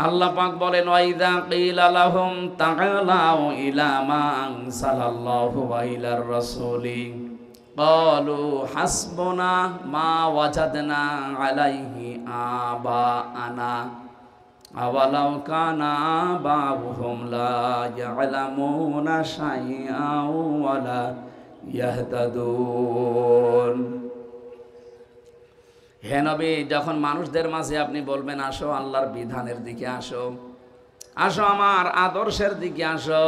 আল্লাহ পাক বলেন ওয়াইদা কিলা লাহুম তাআলাউ ইলা মা আনসালাল্লাহু ওয়া ইলার রাসূলি ক্বালু হাসবুনা মা ওয়াজাদনা আলাইহি আবাআনা আওয়ালাউ কানা আবাউহুম লা ইয়ালামুনা শাইআন ওয়া লা ইয়াহতাদুন। হে নবী, যখন মানুষদের মাঝে আপনি বলবেন আসো আল্লাহর বিধানের দিকে আসো, আসো আমার আদর্শের দিকে আসো,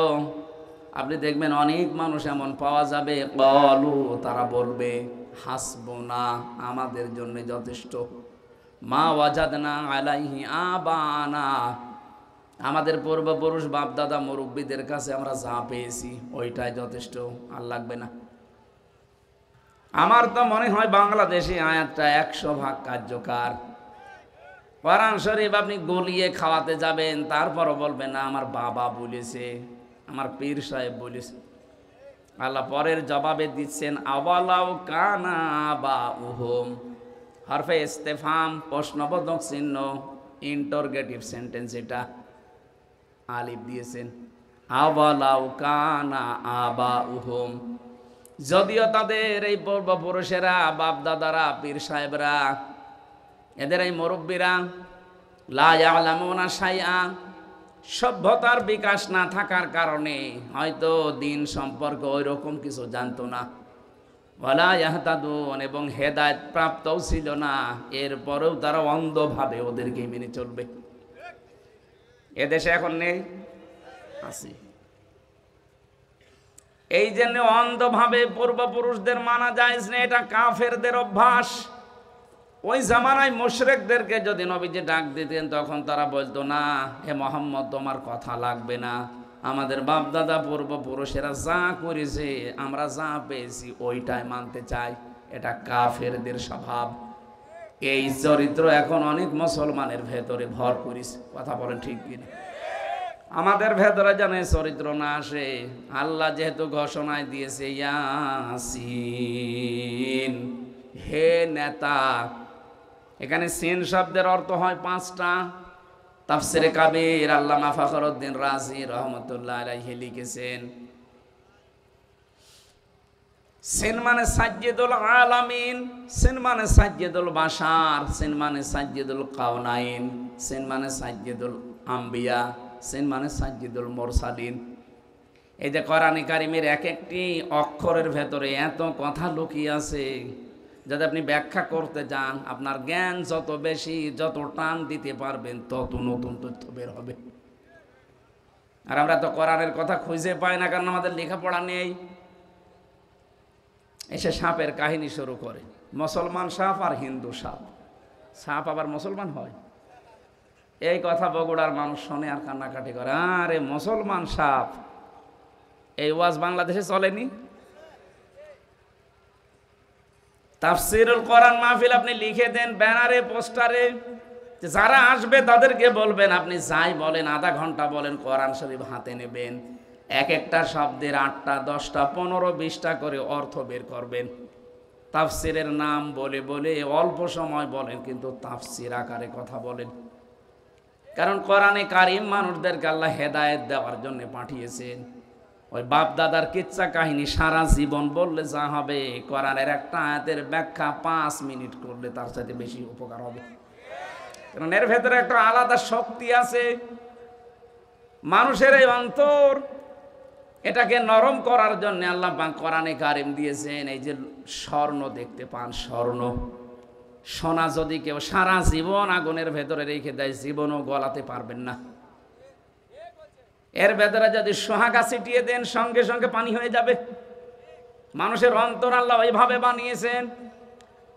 আপনি দেখবেন অনেক মানুষ এমন পাওয়া যাবে ক্বালু, তারা বলবে হাসবুনা, আমাদের জন্য যথেষ্ট, মা ওয়াজাদনা আলাইহি আবানা, আমাদের পূর্বপুরুষ বাপদাদা মুরব্বীদের কাছে আমরা যা পেয়েছি ওইটাই যথেষ্ট, আর লাগবে না। আমার তো মনে হয় বাংলাদেশে আয়াতটা 100% কার্যকর। কোরআন শরীফ আপনি গলিয়ে খাওয়াতে যাবেন, তারপরও বলবেন না আমার বাবা বলেছে, আমার পীর সাহেব বলেছে। আল্লাহ পরের জবাবে দিচ্ছেন আওয়ালাউ কানা আবাউহুম, হরফে ইস্তেফাম, প্রশ্নবোধক চিহ্ন, ইন্টারগেটিভ সেন্টেন্স, এটা আলিফ দিয়েছেন। আওয়ালাউ কানা আবাউহুম, যদিও তাদের এই পূর্বপুরুষেরা, বাপ দাদারা, পীর সাহেবরা, এদের এই মুরব্বীরা লা ইয়ালামুনা শাইআ, সভ্যতার বিকাশ না থাকার কারণে হয়তো দিন সম্পর্কে ওই রকম কিছু জানতো না, ওয়ালা ইয়াহতাদুন, এবং হেদায়েত প্রাপ্তও ছিল না, এরপরেও তারা অন্ধভাবে ওদেরকে মেনে চলবে। এদেশে এখন নেই, আছে। এই জন্য অন্ধভাবে পূর্বপুরুষদের মানা যায়জ না, এটা কাফেরদের অভ্যাস। ওই জামানায় মুশরিকদেরকে যদি নবীজি ডাক দিতেন তখন তারা বলতো না হে মুহাম্মদ, তোমার কথা লাগবে না, আমাদের বাপদাদা পূর্বপুরুষেরা যা করেছে, আমরা যা পেয়েছি ওইটাই মানতে চাই। এটা কাফেরদের স্বভাব। এই চরিত্র এখন অনেক মুসলমানের ভেতরে ভর করেছে। কথা বলেন ঠিক কিনা? আমাদের ভেতরে যেন চরিত্র না আসে। আল্লাহ যেহেতু ঘোষণায় দিয়েছে ইয়াসিন, হে নেতা, এখানে সিন শব্দের অর্থ হয় 5টা। তাফসিরে কাবীর আল্লামা ফখরুদ্দিন রাজি রহমতুল্লাহ আলাইহি লিখেছেন, সিন মানে সাজ্জিদুল আলামিন, সিন মানে সাজ্জিদুল বাশার, সিন মানে সাজ্জিদুল কাওনাইন, সিন মানে সাজ্জিদুল আম্বিয়া, সিন মানে সাজ্জিদুল মুরসালিন। এই যে কোরআনে কারিমের এক একটি অক্ষরের ভেতরে এত কথা লুকিয়ে আছে, যদি আপনি ব্যাখ্যা করতে যান, আপনার জ্ঞান যত বেশি, যত টান দিতে পারবেন, তত নতুন তথ্য বের হবে। আর আমরা তো কোরআনের কথা খুঁজে পাই না, কারণ আমাদের লেখাপড়া নেই। এসে সাপের কাহিনী শুরু করে, মুসলমান সাপ আর হিন্দু সাপ, সাপ আবার মুসলমান হয়। এই কথা বগুড়ার মানুষ শোনে আর কান্নাকাটি করে, আরে মুসলমান সাপ। এই ওয়াজ বাংলাদেশে চলেনি। তাফসীরুল কোরআন মাহফিল আপনি লিখে দেন ব্যানারে, পোস্টারে, যারা আসবে তাদেরকে বলবেন আপনি যাই বলেন, আধা ঘন্টা বলেন, কোরআন শরীফ হাতে নেবেন, এক একটা শব্দের 8টা 10টা 15 20টা করে অর্থ বের করবেন। তাফসীরের নাম বলে বলে অল্প সময় বলেন, কিন্তু তাফসীর আকারে কথা বলেন। কারণ কোরআনে কারিম মানুষদেরকে আল্লাহ হেদায়েত দেওয়ার জন্য পাঠিয়েছেন। ওই বাপ দাদার কিচ্ছা কাহিনী সারা জীবন বললে যা হবে, কোরআনের একটা আয়াতের ব্যাখ্যা 5 মিনিট করলে তার সাথে বেশি উপকার হবে। কারণ এর ভেতরে একটা আলাদা শক্তি আছে। মানুষের এই অন্তর, এটাকে নরম করার জন্য আল্লাহ পাক কোরআনে কারিম দিয়েছেন। এই যে স্বর্ণ দেখতে পান, স্বর্ণ, সোনা যদি কেউ সারা জীবন আগুনের ভেতরে রেখে দেয়, জীবনও গলাতে পারবেন না। এর ভেতরে যদি সোহাগা ছিটিয়ে দেন, সঙ্গে সঙ্গে পানি হয়ে যাবে। মানুষের অন্তর আল্লাহ ওইভাবে বানিয়েছেন।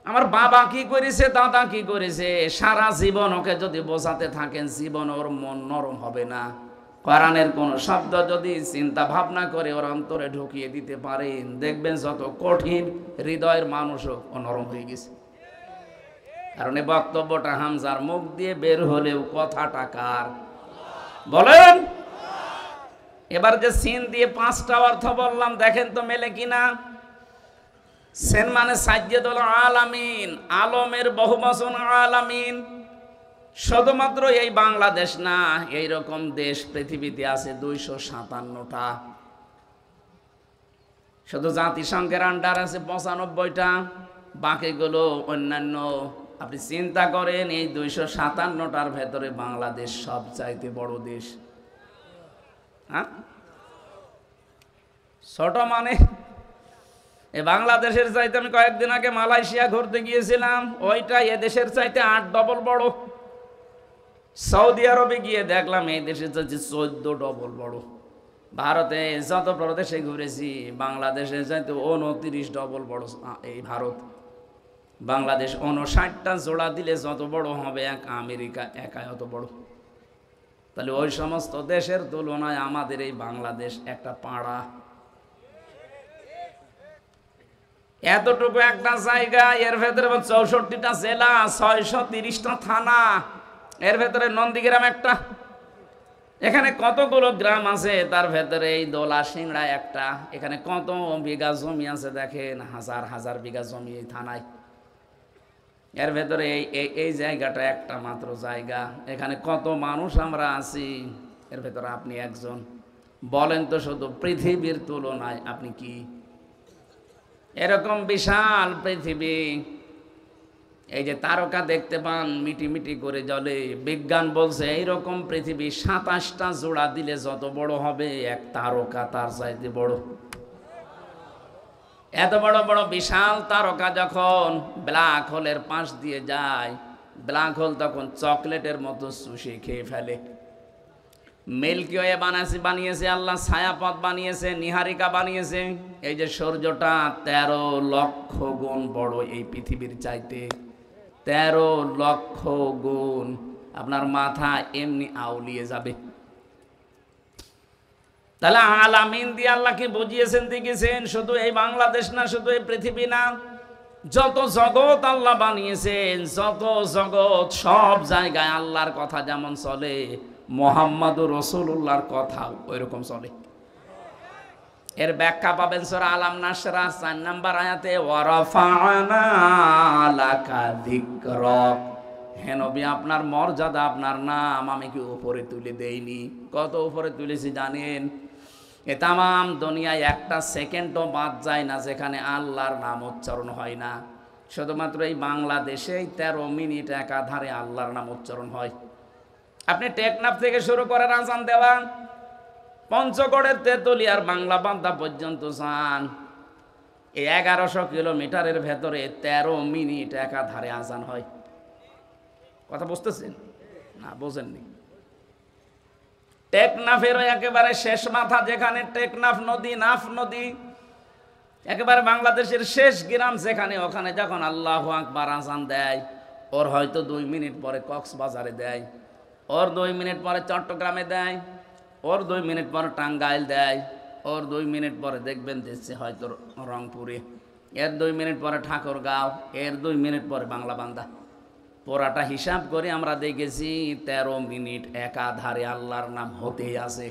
আমার বাবা কি করেছে, দাদা কি করেছে, সারা জীবন ওকে যদি বোঝাতে থাকেন, জীবন ওর মন নরম হবে না। কোরআনের কোন শব্দ যদি চিন্তা ভাবনা করে ওর অন্তরে ঢুকিয়ে দিতে পারেন, দেখবেন যত কঠিন হৃদয়ের মানুষও নরম হয়ে গেছে। কারণ এই বক্তব্যটা হামজার মুখ দিয়ে বের হলেও কথাটা কার? বলেন। এবার যে সিন দিয়ে 5টা অর্থ বললাম, দেখেন তো মেলে কিনা। সিন মানে সাজ্জিদুল আলামিন, আলমের বহুবচন আলামিন। শুধুমাত্র এই বাংলাদেশ না, এইরকম দেশ পৃথিবীতে আছে 257টা। শুধু জাতিসংঘের আন্ডার আছে 95টা, বাকিগুলো অন্যান্য। আপনি চিন্তা করেন, এই 257টার ভেতরে বাংলাদেশ সবচাইতে বড় দেশ। হ্যাঁ, ছোট মানে এই বাংলাদেশের চাইতে, আমি কয়েকদিন আগে মালয়েশিয়া ঘুরতে গিয়েছিলাম, ওইটা এদেশের চাইতে 8 ডবল বড়। সৌদি আরবে গিয়ে দেখলাম এই দেশের চাইতে 14 ডবল বড়। ভারতে যত প্রদেশে ঘুরেছি, বাংলাদেশের চাইতে 29 ডবল বড় এই ভারত। বাংলাদেশ 59টা জোড়া দিলে যত বড় হবে এক আমেরিকা একাই অত বড়। তাহলে ওই সমস্ত দেশের তুলনায় আমাদের এই বাংলাদেশ একটা পাড়া। এতটুকু একটা জায়গা, এর ভেতরে 64টা জেলা, 630টা থানা, এর ভেতরে নন্দীগ্রাম একটা। এখানে কতগুলো গ্রাম আছে, তার ভেতরে এই দোলা সিংড়া একটা। এখানে কত বিঘা জমি আছে দেখেন, হাজার হাজার বিঘা জমি এই থানায়। এর ভেতরে এই জায়গাটা একটা মাত্র জায়গা। এখানে কত মানুষ আমরা আছি, এর ভেতরে আপনি একজন। বলেন তো, শুধু পৃথিবীর তুলনায় আপনি কি? এরকম বিশাল পৃথিবী, এই যে তারকা দেখতে পান মিটি মিটি করে জ্বলে, বিজ্ঞান বলছে এইরকম পৃথিবী 27টা জোড়া দিলে যত বড় হবে এক তারকা তার চাইতে বড়। এত বড় বড় বিশাল তারকা যখন ব্ল্যাক হোলের পাশ দিয়ে যায়, ব্ল্যাক হোল তখন চকলেটের মতো চুষে খেয়ে ফেলে। মিল্কি ওয়ে বানিয়েছে আল্লাহ, ছায়াপথ বানিয়েছে, নিহারিকা বানিয়েছে। এই যে সূর্যটা 13 লক্ষ গুণ বড় এই পৃথিবীর চাইতে, 13 লক্ষ গুণ। আপনার মাথা এমনি আউলিয়ে যাবে। তাহলে আলামিন দিয়ে আল্লাহকে বুঝিয়েছেন, দেখেছেন। শুধু এই বাংলাদেশ না, শুধু এই পৃথিবী না, যত জগৎ আল্লাহ বানিয়েছেন, যত জগৎ, সব জায়গায় আল্লাহর কথা যেমন চলে, মুহাম্মাদুর রাসূলুল্লাহর কথা ওইরকম চলে। এর ব্যাখ্যা পাবেন সূরা আলাম নাসরা 4 নম্বর আয়াতে, ওয়ারাফা'না লাকা যিকরাক। হে নবী, আপনার মর্যাদা, আপনার নাম আমি কি উপরে তুলে দেইনি? কত উপরে তুলেছি জানেন? এ তামাম দুনিয়ায় একটা সেকেন্ডও বাদ যায় না যেখানে আল্লাহর নাম উচ্চারণ হয় না। শুধুমাত্র এই বাংলাদেশেই 13 মিনিট একাধারে আল্লাহর নাম উচ্চারণ হয়। আপনি টেকনাফ থেকে শুরু করেন আজান দেওয়া, পঞ্চগড়ের তেতুলিয়ার বাংলা বান্দা পর্যন্ত যান, এই 1100 কিলোমিটারের ভেতরে 13 মিনিট একাধারে আজান হয়। কথা বুঝতেছেন না? বোঝেননি? টেকনাফের একেবারে শেষ মাথা, যেখানে টেকনাফ নদী, নাফ নদী, একেবারে বাংলাদেশের শেষ গ্রাম যেখানে, ওখানে যখন আল্লাহু আকবার আজান দেয়, ওর হয়তো 2 মিনিট পরে কক্সবাজারে দেয়, ওর 2 মিনিট পরে চট্টগ্রামে দেয়, ওর 2 মিনিট পরে টাঙ্গাইল দেয়, ওর 2 মিনিট পরে দেখবেন দিচ্ছে হয়তো রংপুরে, এর 2 মিনিট পরে ঠাকুরগাঁও, এর 2 মিনিট পরে বাংলা বান্দা। পুরাটা হিসাব করে আমরা দেখেছি 13 মিনিট একাধারে আল্লাহর নাম হতেই আছে।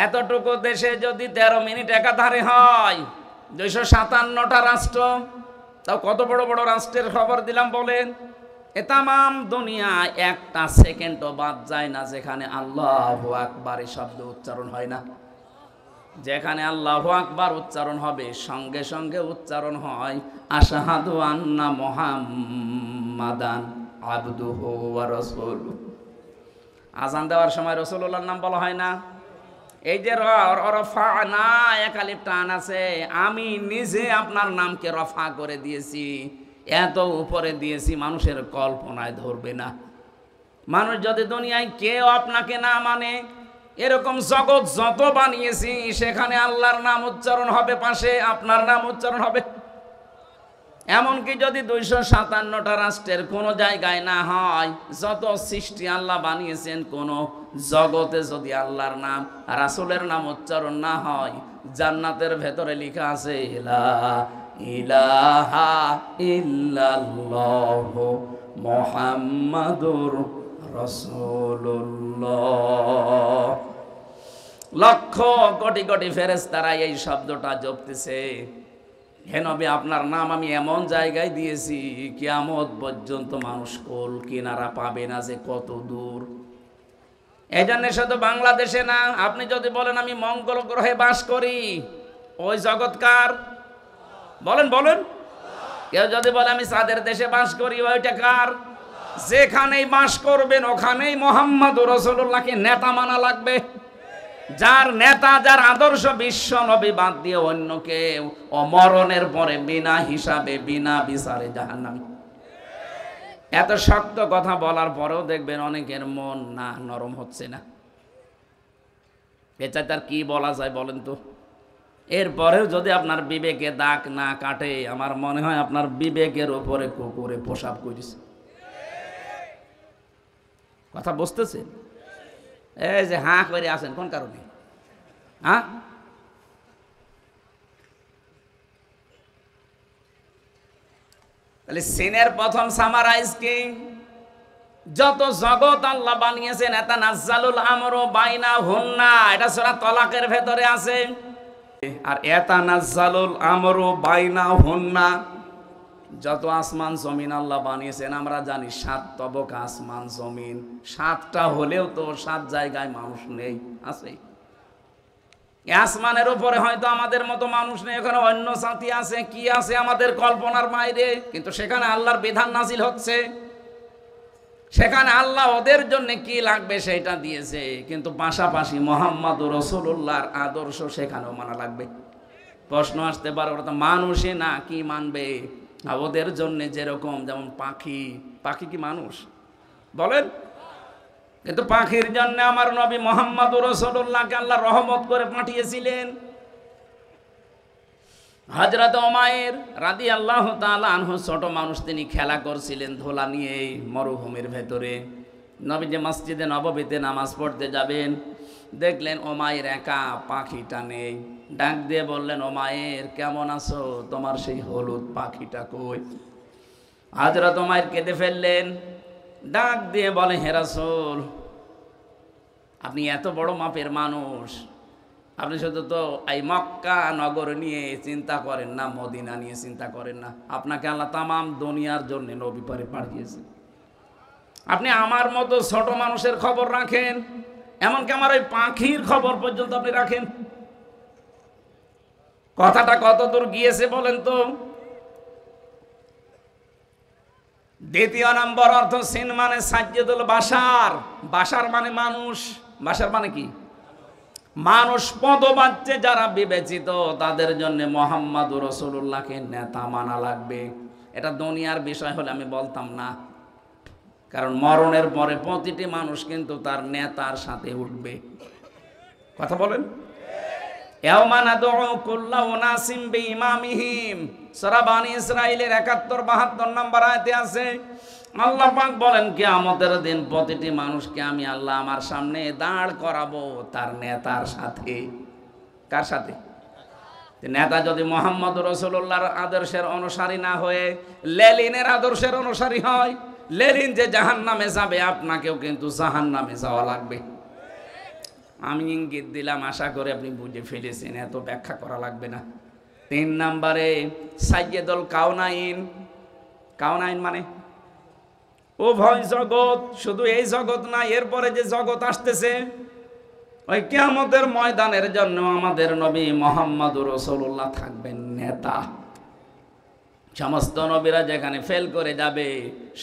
এতটুকু দেশে যদি 13 মিনিট একাধারে হয়, 257টা রাষ্ট্র, তাও কত বড় বড় রাষ্ট্রের খবর দিলাম বলেন। এ তামাম দুনিয়ায় একটা সেকেন্ডও বাদ যায় না যেখানে আল্লাহু আকবার শব্দ উচ্চারণ হয় না। যেখানে আল্লাহু আকবার উচ্চারণ হবে, সঙ্গে সঙ্গে উচ্চারণ হয় আশহাদু আন্না মুহাম্মাদান আবদুহু ওয়া রাসূলুহু। আজান দেওয়ার সময় রাসূলুল্লাহর নাম বলা হয় না? এই যে রফা'না, এক আলিফ টান আছে, আমি নিজে আপনার নামকে রফা করে দিয়েছি, এত উপরে দিয়েছি মানুষের কল্পনায় ধরবে না। মানুষ যদি দুনিয়ায় কেউ আপনাকে না মানে, এরকম জগৎ যত বানিয়েছি সেখানে আল্লাহর নাম উচ্চারণ হবে, পাশে আপনার নাম উচ্চারণ হবে। এমনকি যদি 257টা রাষ্ট্রের কোনো জায়গায় না হয়, যত সৃষ্টি আল্লাহ বানিয়েছেন, কোন জগতে যদি আল্লাহর নাম, রাসূলের নাম উচ্চারণ না হয়, জান্নাতের ভেতরে লেখা আছে লা ইলাহা ইল্লাল্লাহু মুহাম্মাদুর রাসূলুল্লাহ। লক্ষ কোটি কোটি ফেরেশতারা এই শব্দটা জপতেছে। হে নবী, আপনার নাম আমি এমন জায়গায় দিয়েছি কিয়ামত পর্যন্ত মানুষ কোল কিনারা পাবে না যে কত দূর। এই জন্য শুধু বাংলাদেশে না, আপনি যদি বলেন আমি মঙ্গল গ্রহে বাস করি, ওই জগৎকার বলেন বলেন। কেউ যদি বলে আমি চাঁদের দেশে বাস করি, ওইটা কার? যেখানেই বাস করবেন ওখানেই মুহাম্মদুর রাসূলুল্লাহকে নেতা মানা লাগবে। যার নেতা, যার আদর্শ বিশ্ব নবী বাদ দিয়ে অন্যকে অমরণের পরে বিনা হিসাবে বিনা বিচারে জাহান্নামী। এত শক্ত কথা বলার পরেও দেখবেন অনেকের মন না নরম হচ্ছে না। এটাই তার কি বলা যায় বলেন তো? এরপরেও যদি আপনার বিবেকে দাগ না কাটে, আমার মনে হয় আপনার বিবেকের উপরে কুকুরে প্রসাব করেছে। কথা বুঝতেছেন? এই যে হাঁ করে আছেন কোন কারণে? হ্যাঁ, তাহলে সিনের প্রথম সামারাইজ কি? যত জগৎ আল্লাহ বানিয়েছেন, এটা নাজ্জালুল আমরু বাইনা হুন্না, এটা সূরা তালাকের ভেতরে আছে। আর এটা নাজ্জালুল আমরু বাইনা হুন্না, যত আসমান জমিন আল্লাহ বানিয়েছেন, আমরা জানি 7 তবক আসমান জমিন, 7টা হলেও তো 7 জায়গায় মানুষ নেই, আছে। আসমানের উপরে হয়তো আমাদের মতো মানুষ নেই, এখানে অন্য জাতি আছে, কি আছে আমাদের কল্পনার বাইরে, কিন্তু সেখানে আল্লাহর বিধান নাজিল হচ্ছে। সেখানে আল্লাহ ওদের জন্য কি লাগবে সেটা দিয়েছে, কিন্তু পাশাপাশি মুহাম্মদুর রাসূলুল্লাহর আদর্শ সেখানেও মানা লাগবে। প্রশ্ন আসতে পারে, ওরা তো মানুষই না, কি মানবে? আর ওদের জন্য যেরকম, যেমন পাখি, পাখি কি মানুষ বলেন? কিন্তু পাখির জন্য আমার নবী মুহাম্মদুর রাসূলুল্লাহকে আল্লাহ রহমত করে পাঠিয়েছিলেন। হযরত উমাইর রাদিয়াল্লাহু তাআলা আনহু ছোট মানুষ, তিনি খেলা করছিলেন ধোলা নিয়ে মরুভূমির ভেতরে। নবী যে মসজিদে নববীতে নামাজ পড়তে যাবেন, দেখলেন উমাইর একা, পাখিটা নেই। ডাক দিয়ে বললেন, উমাইর কেমন আছো? তোমার সেই হলুদ পাখিটা কই? হযরত উমাইর কেঁদে ফেললেন। ডাক দিয়ে বলে, হে রাসূল, আপনি এত বড় মাপের মানুষ, আপনি শুধু তো এই মক্কা নগর নিয়ে চিন্তা করেন না, মদিনা নিয়ে চিন্তা করেন না। আপনাকে আল্লাহ তামাম দুনিয়ার জন্য নবী পরে পাঠিয়েছে। আপনি আমার মতো ছোট মানুষের খবর রাখেন, এমনকি আমার ওই পাখির খবর পর্যন্ত আপনি রাখেন। কথাটা কত দূর গিয়েছে বলেন তো? দ্বিতীয় নম্বর অর্থ, সিন মানে সাজ্জাদুল বাশার, বাশার মানে মানুষ, বাশার মানে কি? মানুষ। পদবাচ্যে যারা বিবেচিত, তাদের জন্য মুহাম্মদুর রাসূলুল্লাহকে নেতা মানা লাগবে। এটা দুনিয়ার বিষয় হলে আমি বলতাম না, কারণ মরণের পরে প্রতিটি মানুষ কিন্তু তার নেতার সাথে উঠবে। কথা বলেন? ইয়াওমা নাদউ কুল্লা উনাসিম বিইমামিহিম, সূরা বনী ইসরাঈলের ৭১-৭২ নম্বর আয়াতে আছে। আল্লাহ পাক বলেন, কিয়ামতের দিন প্রতিটি মানুষকে আমি আল্লাহ আমার সামনে দাঁড় করাবো তার নেতার সাথে। কার সাথে? নেতা যদি মুহাম্মদুর রাসূলুল্লাহর আদর্শের অনুসারী না হয়ে লেনিনের আদর্শের অনুসারী হয়, লেনিন যে জাহান্নামে যাবে, আপনাকেও কিন্তু জাহান্নামে যাওয়া লাগবে। আমি ইঙ্গিত দিলাম, আশা করি আপনি বুঝে ফেলেছেন, এত ব্যাখ্যা করা লাগবে না। 3 নম্বরে সাইয়্যিদুল কাউনাইন। কাউনাইন মানে উভয় জগৎ, শুধু এই জগৎ না, এরপরে যে জগৎ আসতেছে, ওই কিয়ামতের ময়দানের জন্য আমাদের নবী মুহাম্মদুর রাসূলুল্লাহ থাকবেন নেতা। সমস্ত নবীরা যেখানে ফেল করে যাবে,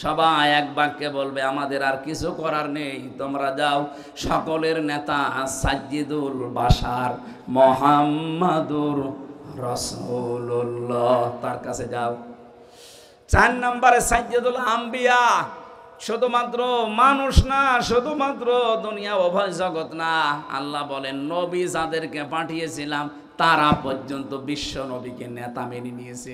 সবাই এক বাক্যে বলবে, আমাদের আর কিছু করার নেই, তোমরা যাও। সকলের নেতা সাজ্জিদুল বাশার মুহাম্মদুর রাসূলুল্লাহ, তার কাছে যাও। 4 নম্বরে সাজ্জিদুল আম্বিয়া, শুধুমাত্র মানুষ না, শুধুমাত্র দুনিয়া উভয় জগৎ না, আল্লাহ বলেন নবী যাদেরকে পাঠিয়েছিলাম তারা পর্যন্ত বিশ্ব নবীকে নেতা মেনে নিয়েছে।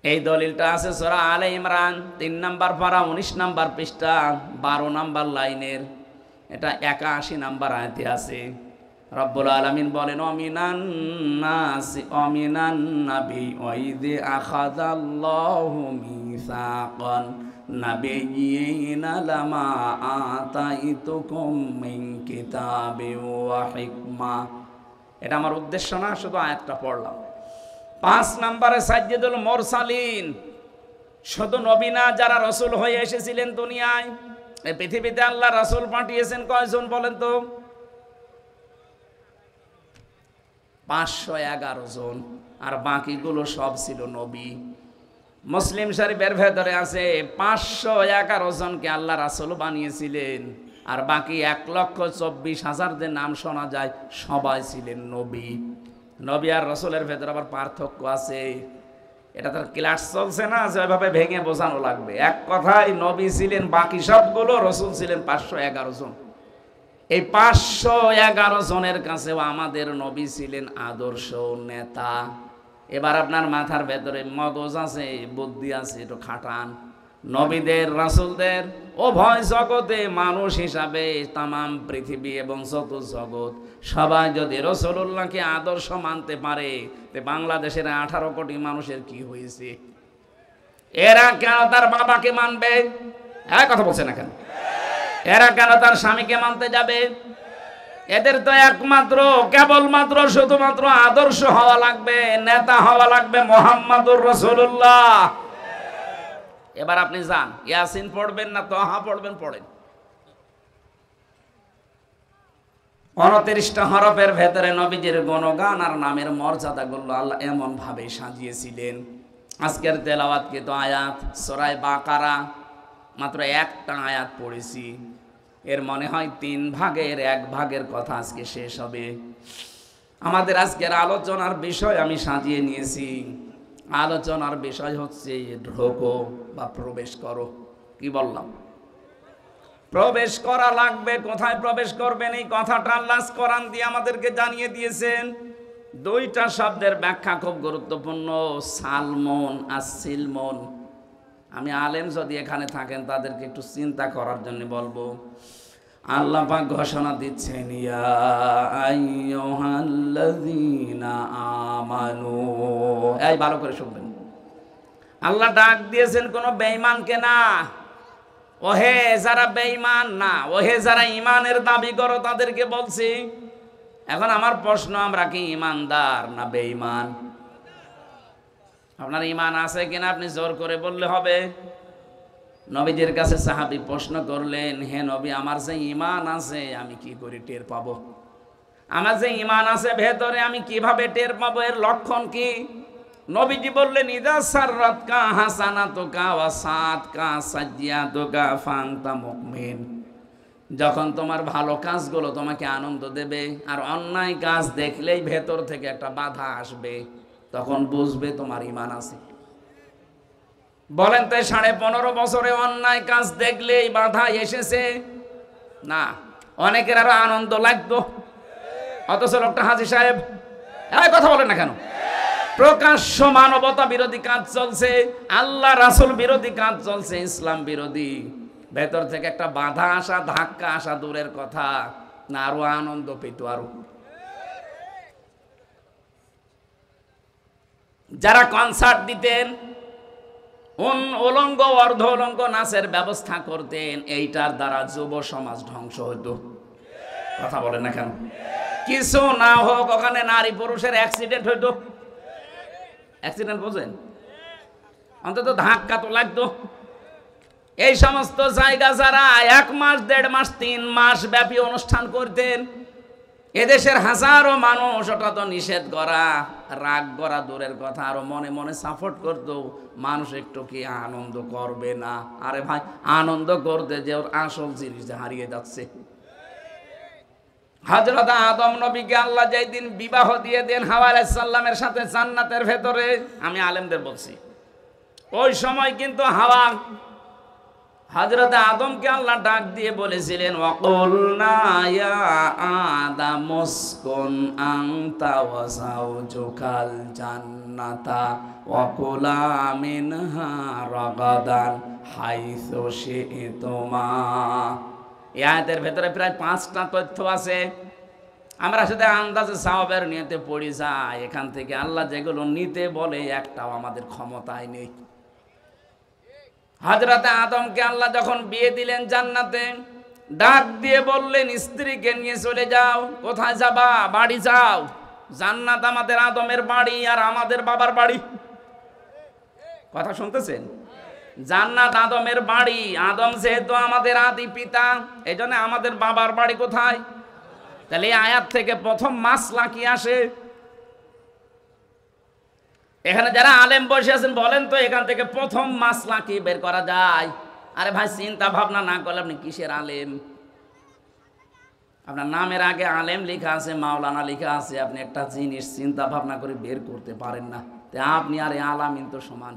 এই দলিলটা আছে সূরা আলে ইমরান 3 নম্বর পারা 19 নম্বর পৃষ্ঠা 12 নম্বর লাইনের, এটা 81 নম্বর আয়াতে আছে। রব্বুল আলামিন বলেন, অমিনান নাসি অমিনান নাবি ওয়াইদি আখাযাল্লাহু মিসাকান নাবিয়িনা লামা আতাইতুকুম মিন কিতাবি ওয়া হিকমা। এটা আমার উদ্দেশ্য না, শুধু আয়াতটা পড়লাম। 5 নম্বরে সাইয়্যিদুল মুরসালিন, শুধু নবী না, যারা রাসূল হয়ে এসেছিলেন দুনিয়ায়, এই পৃথিবীতে আল্লাহ রাসূল পাঠিয়েছেন কয়জন বলেন তো? 511 জন, আর বাকিগুলো সব ছিল নবী। মুসলিম শরীফের ভেতরে আছে 511 জনকে আল্লাহ রাসূল বানিয়েছিলেন, আর বাকি 1,24,000 যে নাম শোনা যায় সবাই ছিলেন নবী। নবী আর রাসূলের ভেতরে আবার পার্থক্য আছে, এটা তার ক্লাস চলছে না, যেভাবে ভেঙে বোঝানো লাগবে। এক কথায় নবী ছিলেন বাকি সবগুলো, রাসূল ছিলেন 511 জন। এই 511 জনের কাছেও আমাদের নবী ছিলেন আদর্শ নেতা। এবার আপনার মাথার ভেতরে মগজ আছে, বুদ্ধি আছে, একটু খাটান। নবীদের রাসূলদের উভয় জগতে মানুষ হিসাবে তামাম পৃথিবী এবং যত জগৎ সবাই যদি রাসূলুল্লাহকে আদর্শ মানতে পারে, তে বাংলাদেশের 18 কোটি মানুষের কি হয়েছে? এরা কেন তার বাবাকে মানবে? হ্যাঁ, কথা বলছে না কেন? এরা কেন তার স্বামীকে মানতে যাবে? এদের তো একমাত্র কেবলমাত্র শুধুমাত্র আদর্শ হওয়া লাগবে, নেতা হওয়া লাগবে মুহাম্মাদুর রাসূলুল্লাহ। এবার আপনি যান, ইয়াসিন পড়বেন না তোহা পড়বেন, পড়েন। 29টা হরফের ভেতরে নবীজির গুণগান আর নামের মর্যাদাগুলো আল্লাহ এমন ভাবে সাজিয়েছিলেন। আজকের তেলাওয়াতকৃত আয়াত সূরা বাকারা, মাত্র একটা আয়াত পড়েছি, এর মনে হয় 3 ভাগের 1 ভাগের কথা আজকে শেষ হবে। আমাদের আজকের আলোচনার বিষয় আমি সাজিয়ে নিয়েছি। আলোচনার বিষয় হচ্ছে ঢোকো বা প্রবেশ করো। কি বললাম? প্রবেশ করা লাগবে। কোথায় প্রবেশ করবেন এই কথাটা আল্লাহ কোরআন দিয়ে আমাদেরকে জানিয়ে দিয়েছেন। 2টা শব্দের ব্যাখ্যা খুব গুরুত্বপূর্ণ, সালমন আর সিলমন। আমি আলেম যদি এখানে থাকেন তাদেরকে একটু চিন্তা করার জন্য বলবো। আল্লাহ পাক ঘোষণা দিচ্ছেন, ইয়া আইয়ুহাল্লাযীনা আমানু। এই ভালো করে শুনবেন, আল্লাহ ডাক দিয়েছেন কোন বেঈমানকে না। ওহে যারা বেঈমান না, ওহে যারা ঈমানের দাবি করো তাদেরকে বলছি। এখন আমার প্রশ্ন, আমরা কি ঈমানদার না বেঈমান? আপনার ঈমান আছে কিনা আপনি জোর করে বললে হবে। নবীজির কাছে সাহাবী প্রশ্ন করলেন, হে নবী, আমার যে ঈমান আছে আমি কি করে টের পাবো? আমার যে ঈমান আছে ভেতরে আমি কিভাবে টের পাবো? এর লক্ষণ কি? নবীজি বললেন, ইদা সাররাতকা হাসানাতুকা ওয়া সাআতকা সাজ্জিয়াতুকা ফান্তা মুমিন। যখন তোমার ভালো কাজগুলো তোমাকে আনন্দ দেবে, আর অন্যায় কাজ দেখলেই ভেতর থেকে একটা বাধা আসবে, তখন বুঝবে তোমার ঈমান আছে। বলেন তো 15.5 বছরে অন্যায় কাজ দেখলেই বাধা এসেছে না? অনেকের আরো আনন্দ লাগতো, অথচ লোকটা হাজী সাহেব। এই কথা বলেন না কেন? প্রকাশ্য মানবতা বিরোধী কাজ চলছে, আল্লাহ রাসূল বিরোধী কাজ চলছে, ইসলাম বিরোধী। ভেতর থেকে একটা বাধা আসা, ধাক্কা আসা দূরের কথা, না আরো আনন্দ পেত। আরো যারা কনসার্ট দিতেন, উলঙ্গ অর্ধ উলঙ্গ নাচের ব্যবস্থা করতেন, এইটার দ্বারা যুব সমাজ ধ্বংস হতো। কথা বলেন না কেন? কিছু না হোক, ওখানে নারী পুরুষের অ্যাক্সিডেন্ট হইতো। অ্যাক্সিডেন্ট বোঝেন? অন্তত ধাক্কা তো লাগতো। এই সমস্ত জায়গা যারা 1 মাস 1.5 মাস 3 মাস ব্যাপী অনুষ্ঠান করতেন, এদেশের হাজারো মানুষ ওটা তো নিষেধ করা, রাগ করা দূরের কথা, আরো মনে মনে সাপোর্ট করতো। মানুষ একটু কি আনন্দ করবে না? আরে ভাই, আনন্দ করতে যে ওর আসল জিনিস হারিয়ে যাচ্ছে। হযরত আদম নবীকে আল্লাহ যেই দিন বিবাহ দিয়ে দেন হাওয়া আলাইহিস সালামের সাথে জান্নাতের ভেতরে, আমি আলেমদের বলছি, ওই সময় কিন্তু হাওয়া হযরত আদমকে আল্লাহ ডাক দিয়ে বলেছিলেন, ওয়াকুলনা ইয়া আদাম উসকুন আনতা ওয়া যাওজুকাল জান্নাতা ওয়া কুলা মিনহা রাগাদান হাইসু শি'তুমা। এই আয়াতের ভেতরে প্রায় 5টা তথ্য আছে। আমরা শুধু আন্দাজে সাওয়াবের নিয়তে পড়ি যাই, এখান থেকে আল্লাহ যেগুলো নিতে বলে একটাও আমাদের ক্ষমতায় নেই। হযরত আদমকে আল্লাহ যখন বিয়ে দিলেন জান্নাতে, ডাক দিয়ে বললেন, স্ত্রীকে নিয়ে চলে যাও। কোথায় যাবা? বাড়ি যাও। জান্নাত আমাদের আদমের বাড়ি আর আমাদের বাবার বাড়ি। কথা শুনতেছেন? জান্নাত আদমের বাড়ি, আদম যেহেতু আমাদের আদি পিতা, এই জন্য আমাদের বাবার বাড়ি কোথায়? তাহলে এই আয়াত থেকে প্রথম মাসলা কি আসে? এখানে যারা আলেম বসে আছেন বলেন তো এখান থেকে প্রথম মাসলা কি বের করা যায়? আরে ভাই চিন্তা ভাবনা না করলে আপনি কিসের আলেম? আপনার নামের আগে আলেম লেখা আছে, মাওলানা লেখা আছে, আপনি একটা জিনিস চিন্তা ভাবনা করে বের করতে পারেন না, তা আপনি আর আলামিন তো সমান।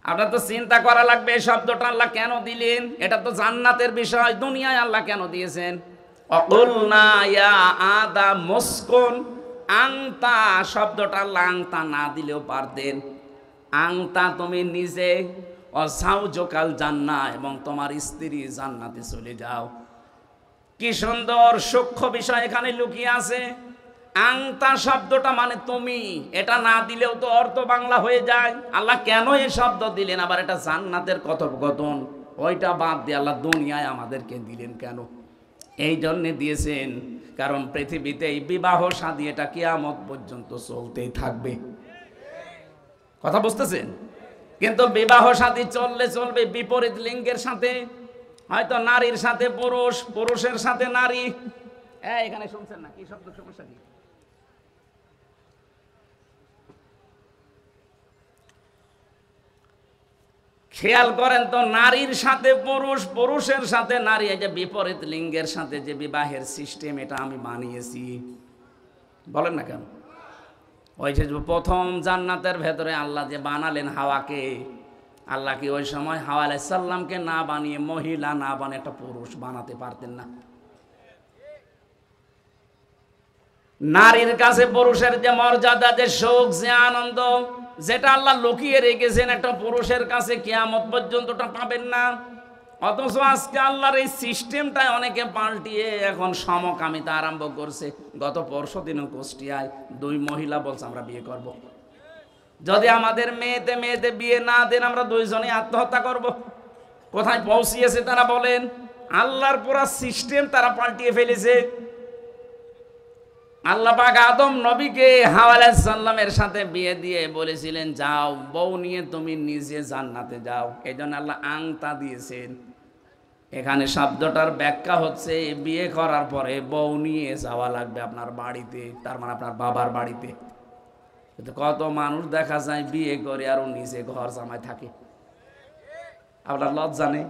আপনার তো চিন্তা করা লাগবে এই শব্দটা আল্লাহ কেন দিলেন। এটা তো জান্নাতের বিষয়, দুনিয়ায় আল্লাহ কেন দিয়েছেন? অকুলনা ইয়া আদাম মুসকুন আংতা, শব্দটা আল্লাহ আংতা না দিলেও পারতেন। আংতা তুমি নিজে, অসাউজকাল জান্নাহ, এবং তোমার স্ত্রী জান্নাতে চলে যাও। কি সুন্দর সূক্ষ্ম বিষয় এখানে লুকিয়ে আছে। আংতা শব্দটা মানে তুমি, এটা না দিলেও তো অর্থ বাংলা হয়ে যায়। আল্লাহ কেন এই শব্দ দিলেন? আবার এটা জান্নাতের কথোপকথন, ওইটা বাদ দিয়ে আল্লাহ দুনিয়ায় আমাদেরকে দিলেন কেন? এই জন্যে দিয়েছেন কারণ পৃথিবীতে এই বিবাহ শাদী এটা কিয়ামত পর্যন্ত চলতেই থাকবে। কথা বুঝতেছেন? কিন্তু বিবাহ শাদী চলবে বিপরীত লিঙ্গের সাথে, হয়তো নারীর সাথে পুরুষ, পুরুষের সাথে নারী। এখানে শুনছেন না? কি শব্দ, সমস্যা কি? খেয়াল করেন তো, নারীর সাথে পুরুষ, পুরুষের সাথে নারী, এই যে বিপরীত লিঙ্গের সাথে যে বিবাহের সিস্টেম, এটা আমি বানিয়েছি। বলেন না কেন? ওই যে প্রথম জান্নাতের ভেতরে আল্লাহ যে বানালেন হাওয়াকে, আল্লাহ কি ওই সময় হাওয়া আলাইহিস সালামকে না বানিয়ে, মহিলা না বানিয়ে একটা পুরুষ বানাতে পারতেন না? নারীর কাছে পুরুষের যে মর্যাদা, যে সুখ, যে আনন্দ, যেটা আল্লাহ লুকিয়ে রেখেছেন, একটা পুরুষের কাছে কিয়ামত পর্যন্ত ওটা পাবেন না। অথচ আজকে আল্লাহর এই সিস্টেমটাই অনেকে পাল্টিয়ে এখন সমকামিতা আরম্ভ করছে। গত পরশু দিনও কুষ্টিয়ায় 2 মহিলা বলছে আমরা বিয়ে করব। যদি আমাদের মেয়েতে বিয়ে না দেন আমরা 2 জনে আত্মহত্যা করব। কোথায় পৌঁছিয়েছে তারা বলেন? আল্লাহর পুরা সিস্টেম তারা পাল্টিয়ে ফেলেছে। আল্লাহ পাক আদম নবীকে হাওয়া আলাইহিস সালামের সাথে বিয়ে দিয়ে বলেছিলেন, যাও বউ নিয়ে তুমি নিজে জান্নাতে যাও। এই জন্য আল্লাহ আংতা দিয়েছেন। এখানে শব্দটার ব্যাখ্যা হচ্ছে বিয়ে করার পরে বউ নিয়ে যাওয়া লাগবে আপনার বাড়িতে, তার মানে আপনার বাবার বাড়িতে। কিন্তু কত মানুষ দেখা যায় বিয়ে করে আর নিজে ঘর জামাই থাকে। আপনার লজ্জা নেই?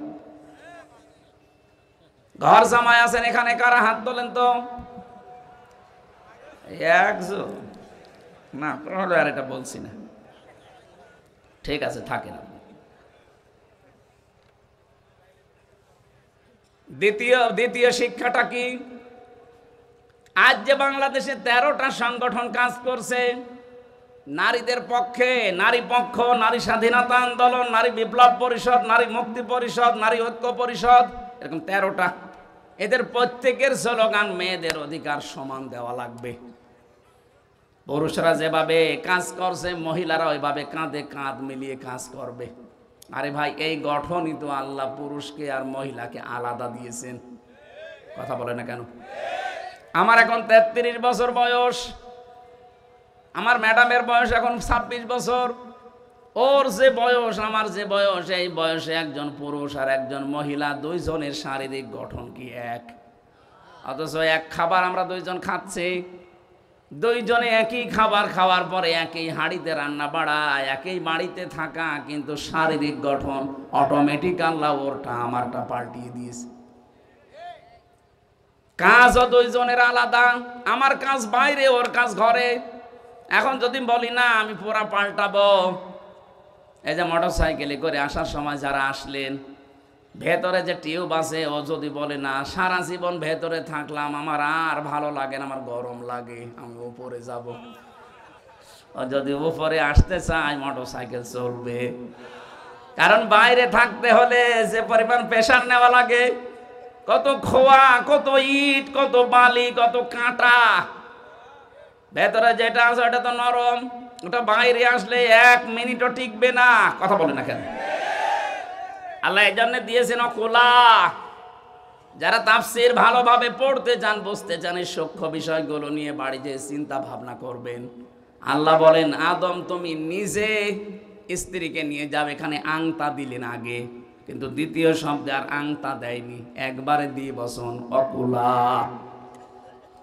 ঘর জামাই আছেন এখানে কারা? হাত তোলেন তো। একজন না, আর এটা বলছি না, ঠিক আছে থাকে না। দ্বিতীয় শিক্ষাটা কি? আজ যে বাংলাদেশে 13টা সংগঠন কাজ করছে নারীদের পক্ষে, নারী পক্ষ, নারী স্বাধীনতা আন্দোলন, নারী বিপ্লব পরিষদ, নারী মুক্তি পরিষদ, নারী ঐক্য পরিষদ, এরকম 13টা। এদের প্রত্যেকের স্লোগান মেয়েদের অধিকার সমান দেওয়া লাগবে। পুরুষরা যেভাবে কাজ করছে মহিলারা ওইভাবে কাঁধে কাঁধ মিলিয়ে কাজ করবে। আরে ভাই, এই গঠনই তো আল্লাহ পুরুষকে আর মহিলাকে আলাদা দিয়েছেন। কথা বলে না কেন? আমার এখন 33 বছর বয়স, আমার ম্যাডামের বয়স এখন 26 বছর। ওর যে বয়স আমার যে বয়স, এই বয়সে একজন পুরুষ আর একজন মহিলা 2 জনের শারীরিক গঠন কি এক? অথচ এক খাবার আমরা 2 জন খাচ্ছি, 2 জনে একই খাবার খাওয়ার পরে একই হাঁড়িতে রান্না বাড়া, একই বাড়িতে থাকা, কিন্তু শারীরিক গঠন অটোমেটিক আল্লাহ ওরটা আমারটা পাল্টিয়ে দিয়েছে। কাজও 2 জনের আলাদা, আমার কাজ বাইরে, ওর কাজ ঘরে। এখন যদি বলি না আমি পুরা পাল্টাবো, এই যে মোটর সাইকেলে করে আসার সময় যারা আসলেন, ভেতরে যে টিউব আছে, ও যদি বলে না সারা জীবন ভেতরে থাকলাম, আমার আর ভালো লাগে না, আমার গরম লাগে, আমি উপরে যাব, ও যদি উপরে আসতে চায় মোটর সাইকেল চলবে। কারণ বাইরে থাকতে হলে যে পরিমাণ প্রেশার নেওয়া লাগে, কত খোয়া, কত ইট, কত বালি, কত কাঁটা, ভেতরে যেটা আছে ওটা তো নরম, ওটা বাইরে আসলে 1 মিনিটও টিকবে না। কথা বলে না কেন? আল্লাহ এই জন্য দিয়েছেন অকুলা, যারা তাফসীর ভালোভাবে পড়তে চান, বুঝতে চান, এই সূক্ষ্ম বিষয়গুলো নিয়ে বাড়িতে চিন্তা ভাবনা করবেন। আল্লাহ বলেন, আদম তুমি নিজে স্ত্রীকে নিয়ে যাবে। এখানে আংতা দিলেন আগে, কিন্তু দ্বিতীয় শব্দে আর আংতা দেয়নি, একবারে দিয়ে বসন অকুলা।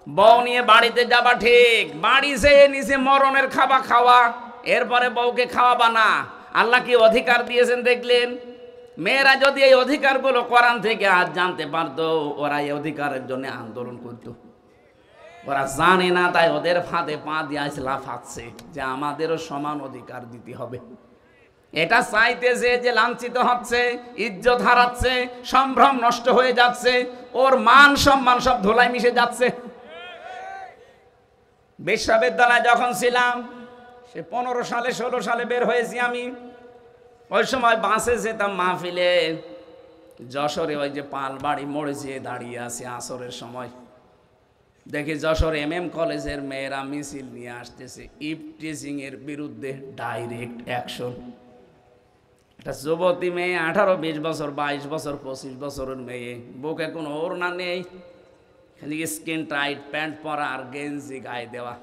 বউ নিয়ে বাড়িতে যাবা ঠিক, বাড়ি যেয়ে নিজে মরণের খাবার খাওয়া, এরপরে বউকে খাওয়াবা না। আল্লাহ কি অধিকার দিয়েছেন দেখলেন? মেয়েরা যদি এই অধিকারগুলো কোরআন থেকে আজ জানতে পারতো, ওরা এই অধিকারের জন্য আন্দোলন করতো। ওরা জানে না, তাই ওদের ফাঁদে পা দিয়ে লাফাচ্ছে যে আমাদেরও সমান অধিকার দিতে হবে। এটা চাইতেছে যে লাঞ্ছিত হচ্ছে, ইজ্জত হারাচ্ছে, সম্ভ্রম নষ্ট হয়ে যাচ্ছে, ওর মান সম্মান সব ধুলায় মিশে যাচ্ছে। বিশ্ববিদ্যালয়ে যখন ছিলাম, সে 15 সালে 16 সালে বের হয়েছি আমি। ওই সময় বাসে যেতাম মাহফিলে, যশোরে ওই যে পালবাড়ি মোড়ে যেয়ে দাঁড়িয়ে আছে আসরের সময়, দেখি যশোর MM কলেজের মেয়েরা মিছিল নিয়ে আসতেছে ইভটিজিং এর বিরুদ্ধে ডাইরেক্ট অ্যাকশন। একটা যুবতী মেয়ে, 18-20 বছর, 22 বছর, 25 বছরের মেয়ে, বুকে কোনো ওড়না নেই, খালি স্কিন টাইট প্যান্ট পরা আর গেঞ্জি গায়ে দেওয়া,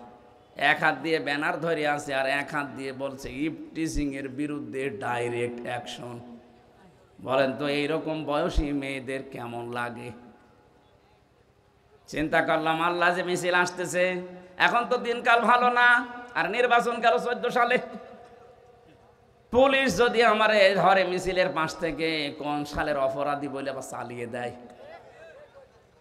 এক হাত দিয়ে ব্যানার ধরে আছে আর এক হাত দিয়ে বলছে ইভটিজিং এর বিরুদ্ধে ডাইরেক্ট অ্যাকশন। বলেন তো এইরকম বয়সী মেয়েদের কেমন লাগে? চিন্তা করলাম, আল্লাহ যে মিছিল আসতেছে, এখন তো দিনকাল ভালো না, আর নির্বাচন গেল 14 সালে। পুলিশ যদি আমার ধরে মিছিলের পাশ থেকে, কোন সালের অপরাধী বলে আবার চালিয়ে দেয়।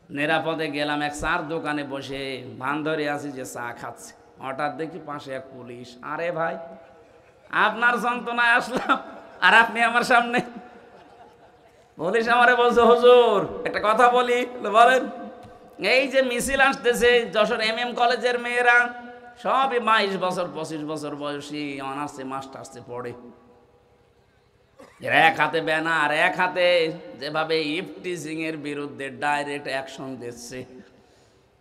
নিরাপদে গেলাম, এক চার দোকানে বসে ভান ধরে আছি যে চা খাচ্ছে, হঠাৎ দেখি পাশে এক পুলিশ। আরে ভাই, আপনার যন্ত্রণায় আসলাম আর আপনি আমার সামনে। পুলিশ আমারে বলছে, হুজুর একটা কথা বলি। বলেন। এই যে মিছিল আসতেছে, যশোর MM কলেজের মেয়েরা সবই 22 বছর 25 বছর বয়সী, অনার্সে মাস্টার্সে পড়ে। এক হাতে ব্যানার, এক হাতে যেভাবে ইভটিজিং এর বিরুদ্ধে ডাইরেক্ট অ্যাকশন দিচ্ছে।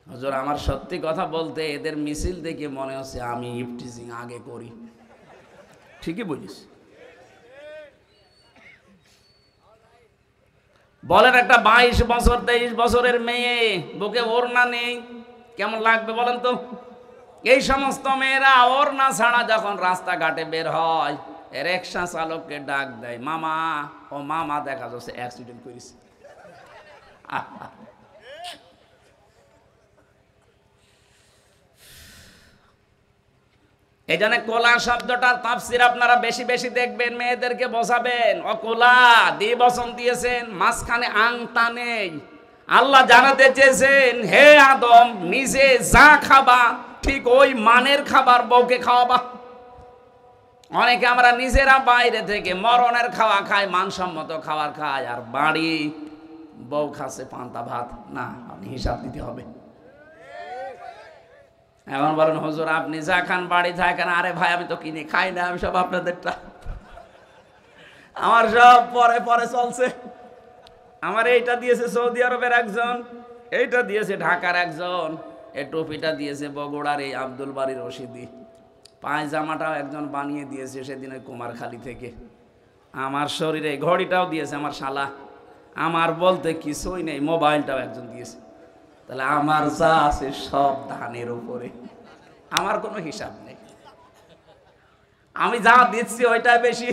হুজুর আমার সত্যি কথা বলতে এদের মিছিল দেখে মনে হচ্ছে আমি ইভটিজিং আগে করি। ঠিকই বলিস। বলেন, একটা 22 বছর 23 বছরের মেয়ে, বুকে ওড়না নেই, কেমন লাগবে বলেন তো? এই সমস্ত মেয়েরা ওড়না ছাড়া যখন রাস্তাঘাটে বের হয়, রিক্সা চালককে ডাক দেয়, মামা। ও মামা দেখা যাচ্ছে অ্যাক্সিডেন্ট করেছে। এই জন্য কোলা শব্দটার তাফসীর আপনারা বেশি বেশি দেখবেন, মেয়েদেরকে বোঝাবেন। অকোলা দ্বিবচন দিয়েছেন, মাঝখানে আংতা নেই। আল্লাহ জানাতে চেয়েছেন, হে আদম, নিজে যা খাবা ঠিক ওই মানের খাবার বউকে খাওয়াবা। অনেকে আমরা নিজেরা বাইরে থেকে মরণের খাওয়া খাই, মানসম্মত খাবার খাই, আর বাড়ি বউ খাচ্ছে পান্তা ভাত। না, আপনি হিসাব দিতে হবে। এখন বলেন, হুজুর আপনি যা খান বাড়ি থাকেন। আরে ভাই, আমি তো কিনে খাই না, আমি সব আপনাদেরটা, আমার সব পরে পরে চলছে। আমার এইটা দিয়েছে সৌদি আরবের একজন, এইটা দিয়েছে ঢাকার একজন, এই টুপিটা দিয়েছে বগুড়ার এই আব্দুল বাড়ি রশিদি, পায়জামাটাও একজন বানিয়ে দিয়েছে সেদিন ওই কুমারখালী থেকে। আমার শরীরে ঘড়িটাও দিয়েছে আমার শালা। আমার বলতে কিছুই নেই, মোবাইলটাও একজন দিয়েছে। তাহলে আমার যা আছে সব ধানের উপরে, আমার কোনো হিসাব নেই। আমি যা দিচ্ছি ওইটাই বেশি।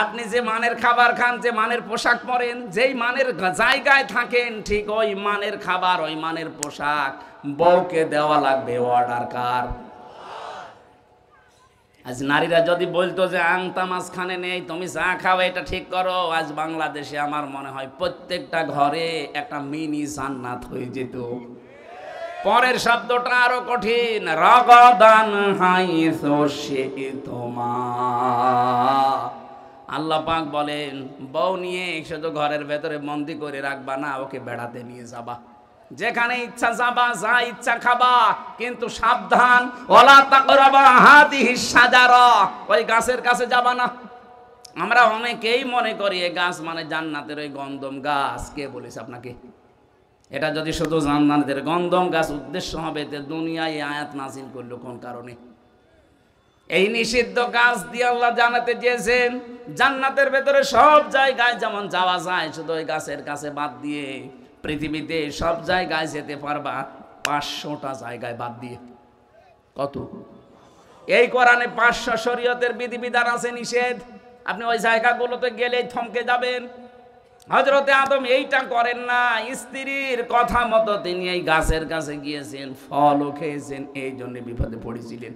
আপনি যে মানের খাবার খান, যে মানের পোশাক পরেন, যেই মানের জায়গায় থাকেন, ঠিক ওই মানের খাবার, ওই মানের পোশাক বউকে দেওয়া লাগবে। অর্ডার কার? আজ নারীরা যদি বলতো যে আংতা মাঝখানে নেই, তুমি যা খাও এটা ঠিক করো, আজ বাংলাদেশে আমার মনে হয় প্রত্যেকটা ঘরে একটা মিনি জান্নাত হয়ে যেত। পরের শব্দটা আরো কঠিন, রগদান হাইসু শি'তুমা। আল্লাহ পাক বলেন, বউ নিয়ে শুধু ঘরের ভেতরে বন্দি করে রাখবা না, ওকে বেড়াতে নিয়ে যাবা, যেখানে ইচ্ছা যাবা, যা ইচ্ছা খাবা, কিন্তু সাবধান, ওয়ালা তাকরাবা হাদিহিস শাজারা, ওই গাছের কাছে যাবা না। আমরা অনেকেই মনে করি এই গাছ মানে জান্নাতের ওই গন্ধম গাছ। কে বলেছে আপনাকে? এটা যদি শুধু জান্নাতের গন্ধম গাছ উদ্দেশ্য হবে, তে দুনিয়ায় আয়াত নাজিল করলো কোন কারণে? এই নিষিদ্ধ কাজ দিয়ে আল্লাহ জানাতে চেয়েছেন জান্নাতের ভেতরে সব জায়গায় যেমন যাওয়া যায়, শুধু ওই গাছের কাছে বাদ দিয়ে পৃথিবীতে সব জায়গায় যেতে পারবা 500টা জায়গায় বাদ দিয়ে। কত? এই কোরআনে 500 শরীয়তের বিধিবিধান আছে নিষেধ। আপনি ওই জায়গাগুলোতে গেলেই থমকে যাবেন। হযরতে আদম এইটা করেন না, স্ত্রীর কথা মতো তিনি এই গাছের কাছে গিয়েছেন, ফলও খেয়েছেন, এই জন্য বিপদে পড়েছিলেন।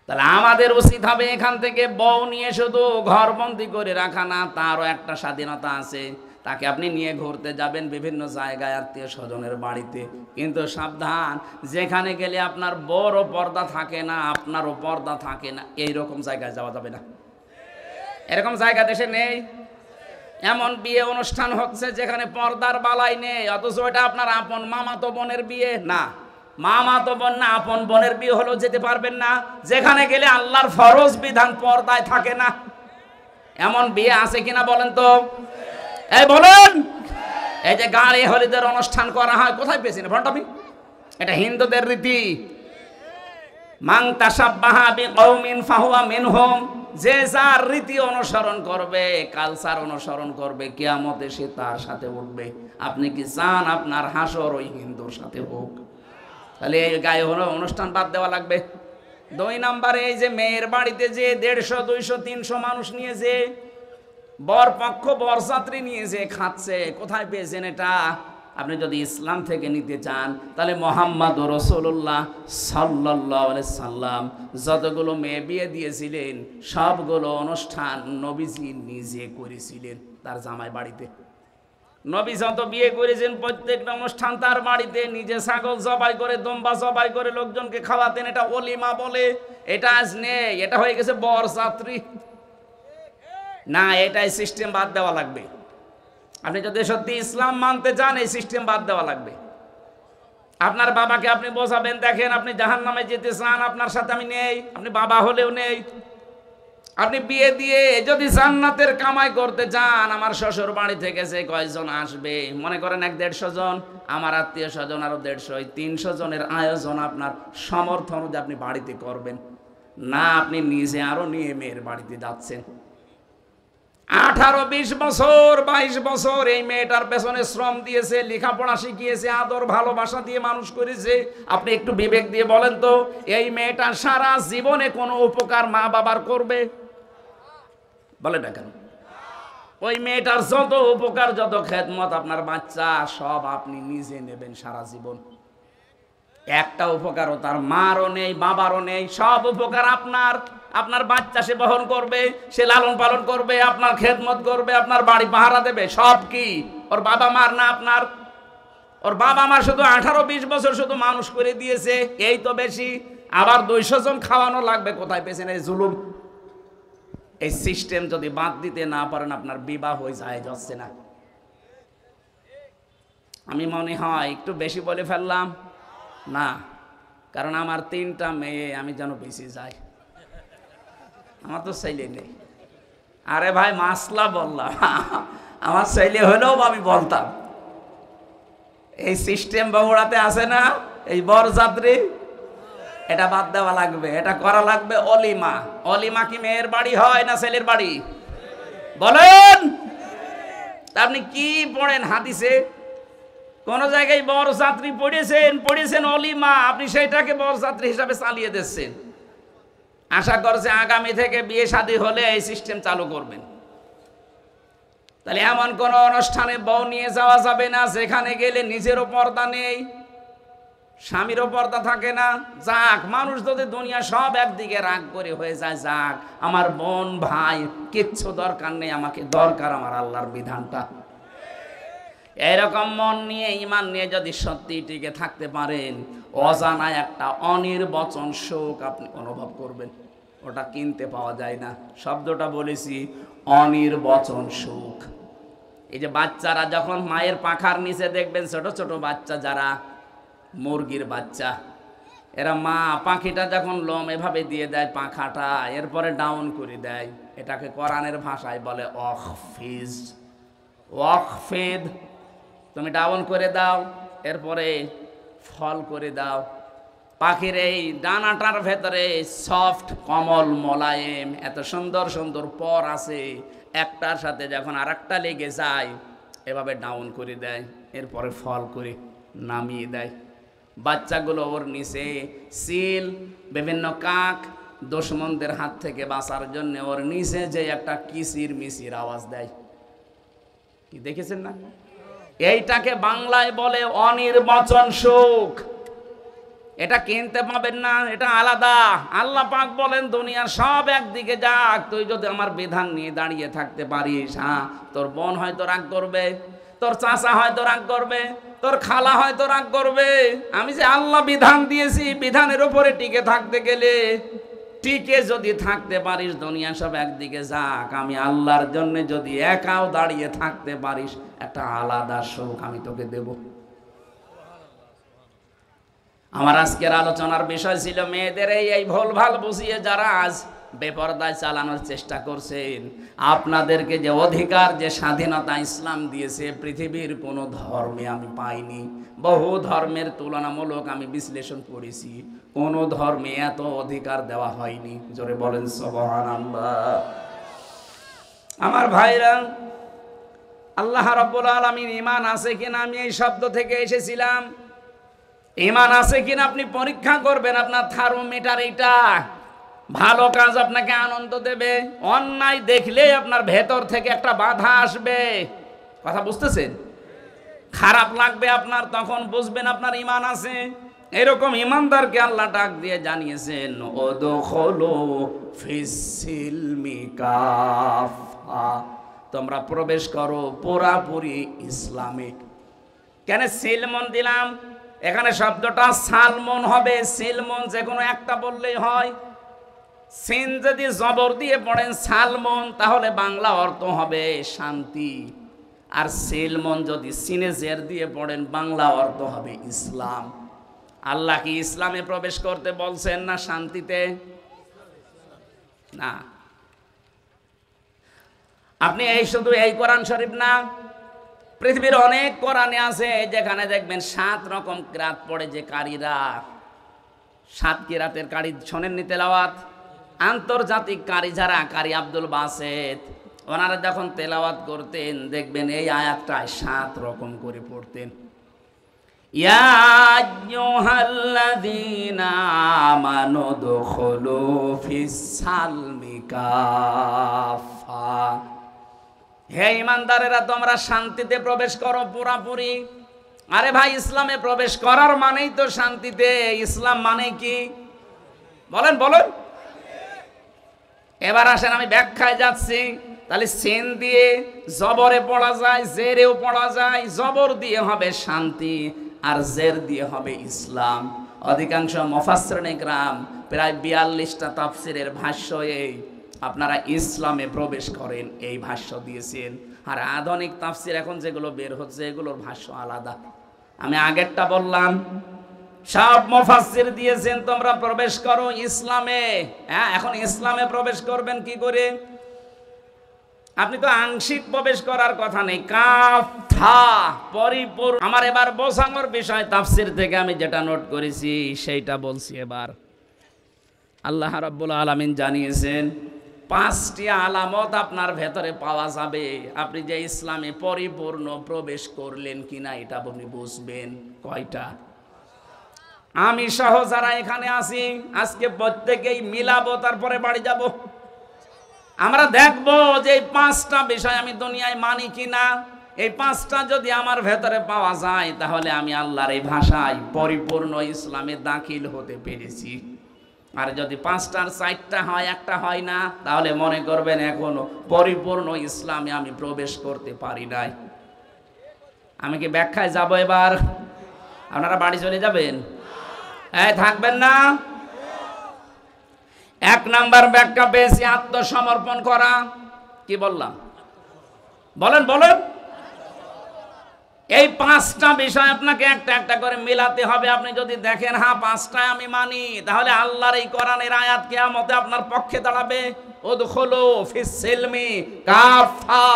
তাহলে আমাদের উচিত হবে এখান থেকে বউ নিয়ে শুধু ঘরবন্দি করে রাখা না, তারও একটা স্বাধীনতা আছে। তাকে আপনি নিয়ে ঘুরতে যাবেন বিভিন্ন জায়গায়, আত্মীয় স্বজনের বাড়িতে, কিন্তু সাবধান, যেখানে গেলে আপনার বড় পর্দা থাকে না, আপনারও পর্দা থাকে না, এইরকম জায়গায় যাওয়া যাবে না। এরকম জায়গা দেশে নেই। এমন বিয়ে অনুষ্ঠান হচ্ছে যেখানে পর্দার বালাই নেই, অথচ ওটা আপনার আপন মামাতো বোনের বিয়ে না। মামাতো বোন না, আপন বোনের বিয়ে হলেও যেতে পারবেন না, যেখানে গেলে আল্লাহর ফরজ বিধান পর্দায় থাকে না। এমন বিয়ে আছে কিনা বলেন তো? এই বলেন। এই যে গাড়ি হলিদের অনুষ্ঠান করা হয়, কোথায় পেয়েছেন ভণ্ডামি? এটা হিন্দুদের রীতি। মান তাশাব্বাহা বিকওমিন ফাহুয়া মিনহুম। যে যার রীতি অনুসরণ করবে, কালচার অনুসরণ করবে, কিয়ামতে সে তার সাথে উঠবে। আপনি কি চান আপনার হাসর ওই হিন্দুর সাথে হোক? তাহলে এই গায়ে হলো অনুষ্ঠান বাদ দেওয়া লাগবে। 2 নম্বরে, এই যে মেয়ের বাড়িতে যে 150, 200, 300 মানুষ নিয়ে যে বর পক্ষ বরযাত্রী নিয়ে যে খাচ্ছে, কোথায় পেয়েছেন এটা? আপনি যদি ইসলাম থেকে নিতে চান তাহলে মুহাম্মদ রাসূলুল্লাহ সাল্লাল্লাহু আলাইহি সাল্লাম যতগুলো মেয়ে বিয়ে দিয়েছিলেন সবগুলো অনুষ্ঠান নবীজি নিজে করেছিলেন তার জামাই বাড়িতে। নবী যত বিয়ে করেছেন প্রত্যেকটা অনুষ্ঠান তার বাড়িতে নিজে ছাগল জবাই করে, দম্বা জবাই করে লোকজনকে খাওয়াতেন। এটা ওলিমা বলে। এটা আজ নেই, এটা হয়ে গেছে বরযাত্রী। না, এটাই সিস্টেম বাদ দেওয়া লাগবে। আপনি যদি সত্যি ইসলাম মানতে চান এই সিস্টেম বাদ দেওয়া লাগবে। আপনার বাবাকে আপনি বোঝাবেন, দেখেন আপনি জাহান্নামে যেতে চান, আপনার সাথে আমি নেই, আপনি বাবা হলেও নেই। আপনি বিয়ে দিয়ে যদি জান্নাতের কামাই করতে চান, আমার শ্বশুর বাড়ি থেকে যে কয়জন আসবে, মনে করেন 150 জন, আমার আত্মীয় স্বজন আরো 150, 300 জনের আয়োজন আপনার সমর্থ অনুযায়ী আপনি বাড়িতে করবেন না। আপনি নিজে আরো নিয়ে মেয়ের বাড়িতে যাচ্ছেন। 18, 20 বছর, 22 বছর এই মেয়েটার পেছনে শ্রম দিয়েছে, লেখাপড়া শিখিয়েছে, আদর ভালোবাসা দিয়ে মানুষ করেছে। আপনি একটু বিবেক দিয়ে বলেন তো, এই মেয়েটা সারা জীবনে কোনো উপকার মা বাবার করবে? বলে না কেন? ওই মেয়েটার যত উপকার, যত খেদমত আপনার বাচ্চা সব আপনি নিজে নেবেন সারা জীবন। একটা উপকারও তার মারও নেই, বাবারও নেই। সব উপকার আপনার। আপনার বাচ্চা সে বহন করবে, সে লালন পালন করবে, আপনার খেদমত করবে, আপনার বাড়ি পাহারা দেবে। সব কি ওর বাবা মার না আপনার? ওর বাবা মা শুধু 18, 20 বছর শুধু মানুষ করে দিয়েছে, এই তো বেশি। আবার 200 জন খাওয়ানো লাগবে, কোথায় পেয়েছেন এই জুলুম? এই সিস্টেম যদি বাদ দিতে না পারেন আপনার বিবাহ হয়ে যায় যাচ্ছে না। আমি মনে হয় একটু বেশি বলে ফেললাম না, কারণ আমার 3টা মেয়ে, আমি যেন বেশি যাই। আমার তো ছেলে নেই। আরে ভাই মাসলা বললাম, আমার ছেলে হলেও আমি বলতাম। এই সিস্টেম বগুড়াতে আছে না, এই বরযাত্রী, এটা বাদ দেওয়া লাগবে। এটা করা লাগবে অলিমা। অলিমা কি মেয়ের বাড়ি হয় না ছেলের বাড়ি? বলেন। আপনি কি পড়েন হাদিসে? কোন জায়গায় বরযাত্রী পড়েছেন অলিমা, আপনি সেইটাকে বরযাত্রী হিসাবে চালিয়ে দিচ্ছেন। আশা করছে আগামী থেকে বিয়ে শাদী হলে এই সিস্টেম চালু করবেন। তাহলে এমন কোন অনুষ্ঠানে বউ নিয়ে যাওয়া যাবে না যেখানে গেলে নিজেরও পর্দা নেই, স্বামীরও পর্দা থাকে না। যাক, মানুষ যদি দুনিয়া সব একদিকে রাগ করে হয়ে যায়, যাক, আমার বোন ভাই কিচ্ছু দরকার নেই, আমাকে দরকার আমার আল্লাহর বিধানটা। এরকম মন নিয়ে, ঈমান নিয়ে যদি সত্যি টিকে থাকতে পারেন, অজানায় একটা অনির্বচন সুখ আপনি অনুভব করবেন। ওটা কিনতে পাওয়া যায় না। শব্দটা বলেছি, অনির্বচন সুখ। এই যে বাচ্চারা যখন মায়ের পাখার নিচে দেখবেন ছোট ছোট বাচ্চা, যারা মুরগির বাচ্চা, এরা মা পাখিটা যখন লোম এভাবে দিয়ে দেয় পাখাটা, এরপরে ডাউন করে দেয়, এটাকে কোরআনের ভাষায় বলে ওয়াকফিজ, ওয়াকফিদ। তুমি ডাউন করে দাও, এরপরে ফল করে দাও। পাখির এই ডানাটার ভেতরে সফট কমল মোলায়েম এত সুন্দর সুন্দর পর আছে, একটার সাথে যখন আরেকটা লেগে যায় এভাবে ডাউন করে দেয়, এরপরে ফল করে নামিয়ে দেয়। বাচ্চাগুলো ওর নিচে সিল, বিভিন্ন কাক দুশমনদের হাত থেকে বাঁচার জন্য ওর নিচে যে একটা কিচির মিচির আওয়াজ দেয়, কি দেখেছেন না? এইটাকে বাংলায় বলে অনির্বাচন সুখ। এটা কিনতে পাবেন না, এটা আলাদা। আল্লাহ পাক বলেন দুনিয়ার সব একদিকে যাক, তুই যদি আমার বিধান নিয়ে দাঁড়িয়ে থাকতে পারিস, হ্যাঁ তোর বোন হয়তো রাগ করবে, তোর চাচা হয়তো রাগ করবে, তোর খালা হয়তো রাগ করবে, আমি যে আল্লাহ বিধান দিয়েছি বিধানের উপরে টিকে থাকতে গেলে, টিকে যদি থাকতে পারিস দুনিয়া সব একদিকে যাক, আমি আল্লাহর জন্য যদি একাও দাঁড়িয়ে থাকতে পারিস একটা আলাদা সুখ আমি তোকে দেব। আমার আজকের আলোচনার বিষয় ছিল মেয়েদের এই ভুল ভাল বুঝিয়ে যারা আজ বেপরদায় চালানোর চেষ্টা করছেন। আপনাদেরকে যে অধিকার, যে স্বাধীনতা ইসলাম দিয়েছে পৃথিবীর কোনো ধর্মে আমি পাইনি। বহু ধর্মের তুলনামূলক আমি বিশ্লেষণ করেছি, কোনো ধর্মে এত অধিকার দেওয়া হয়নি। জোরে বলেন সুবহানাল্লাহ। আমার ভাইরা, আল্লাহ রাব্বুল আলামিন ঈমান আছে কিনা, আমি এই শব্দ থেকে এসেছিলাম। ঈমান আছে কিনা আপনি পরীক্ষা করবেন। আপনার থার্মোমিটার এইটা। ভালো কাজ আপনাকে আনন্দ দেবে, অন্যায় দেখলে আপনার ভেতর থেকে একটা বাধা আসবে। কথা বুঝতেছেন? খারাপ লাগবে আপনার, তখন বুঝবেন আপনার ঈমান আছে। এরকম ঈমানদারকে আল্লাহ ডাক দিয়ে জানিয়েছেন, উদখুলু ফিস-সিলমি কাফা, তোমরা প্রবেশ করো পুরাপুরি ইসলামে। কেন সিলমন দিলাম? এখানে শব্দটা সালমন হবে, সিলমন যে কোনো একটা বললেই হয়। সিন যদি জবর দিয়ে পড়েন সালমন, তাহলে বাংলা অর্থ হবে শান্তি। আর সিলমন যদি সিনে জের দিয়ে পড়েন, বাংলা অর্থ হবে ইসলাম। আল্লাহ কি ইসলামে প্রবেশ করতে বলছেন না শান্তিতে? না। আপনি এই শুধু এই কোরআন শরীফ না, পৃথিবীর অনেক কোরআনে আছে যেখানে দেখবেন 7 রকম কিরাত পড়ে যে কারীরা, 7 কিরাতের কারী শোনেননি তেলাওয়াত? আন্তর্জাতিক কারী যারা, কারী আব্দুল বাসেত, ওনারা যখন তেলাওয়াত করতেন দেখবেন এই আয়াতটায় 7 রকম করে পড়তেন। ইয়া আইয়ুহাল্লাযীনা আমানু দুখুলু ফিস-সালমি কাফা, হে ঈমানদারেরা তোমরা শান্তিতে প্রবেশ করো পুরাপুরি। আরে ভাই, ইসলামে প্রবেশ করার মানেই তো শান্তিতে। ইসলাম মানে কি বলেন বলেন? এবার আসেন আমি ব্যাখ্যায় যাচ্ছি। তাহলে সিন দিয়ে জবরে পড়া যায়, জেরেও পড়া যায়। জবর দিয়ে হবে শান্তি, আর জের দিয়ে হবে ইসলাম। অধিকাংশ মুফাসসিরিনে কিরাম প্রায় 42টা তাফসীরের ভাষ্য এই আপনারা ইসলামে প্রবেশ করেন এই ভাষ্য দিয়েছেন। আর আধুনিক তাফসীর এখন যেগুলো বের হচ্ছে এগুলোর ভাষ্য আলাদা। আমি আগেরটা বললাম, সব মুফাসসির দিয়েছেন তোমরা প্রবেশ করো ইসলামে। হ্যাঁ, এখন ইসলামে প্রবেশ করবেন কি করে? আপনি তো আংশিক প্রবেশ করার কথা নেই, কাফা পরিপূর্ণ। আমার এবার বোঝানোর বিষয় তাফসীর থেকে আমি যেটা নোট করেছি সেইটা বলছি। এবার আল্লাহ রাব্বুল আলামিন জানিয়েছেন 5টি আলামত আপনার ভেতরে পাওয়া যাবে। আপনি যে ইসলামে পরিপূর্ণ প্রবেশ করলেন কিনা এটা আপনি বুঝবেন। কয়টা? আমি সহ যারা এখানে আছি আজকে প্রত্যেকেই মিলাবো, তারপরে বাড়ি যাব। আমরা দেখবো যে এই 5টা বিষয় আমি দুনিয়ায় মানি কিনা। এই 5টা যদি আমার ভেতরে পাওয়া যায় তাহলে আমি আল্লাহর এই ভাষায় পরিপূর্ণ ইসলামে দাখিল হতে পেরেছি। আর যদি 5টার 4টা হয়, একটা হয় না, তাহলে মনে করবেন এখনো পরিপূর্ণ ইসলামে আমি প্রবেশ করতে পারি নাই। আমি কি ব্যাখ্যায় যাব এবার? আপনারা বাড়ি চলে যাবেন? এই থাকবেন না? 1 নাম্বার ব্যাখ্যা পেয়েছি, আত্মসমর্পণ করা। কি বললাম বলেন বলেন? এই 5টা বিষয় আপনাকে একটা একটা করে মিলাতে হবে। আপনি যদি দেখেন হ্যাঁ 5টা আমি মানি, তাহলে আল্লাহর এই কোরআনের আয়াত কিয়ামতে আপনার পক্ষে দাঁড়াবে। উদখুলু ফিস-সিলমি কাফা,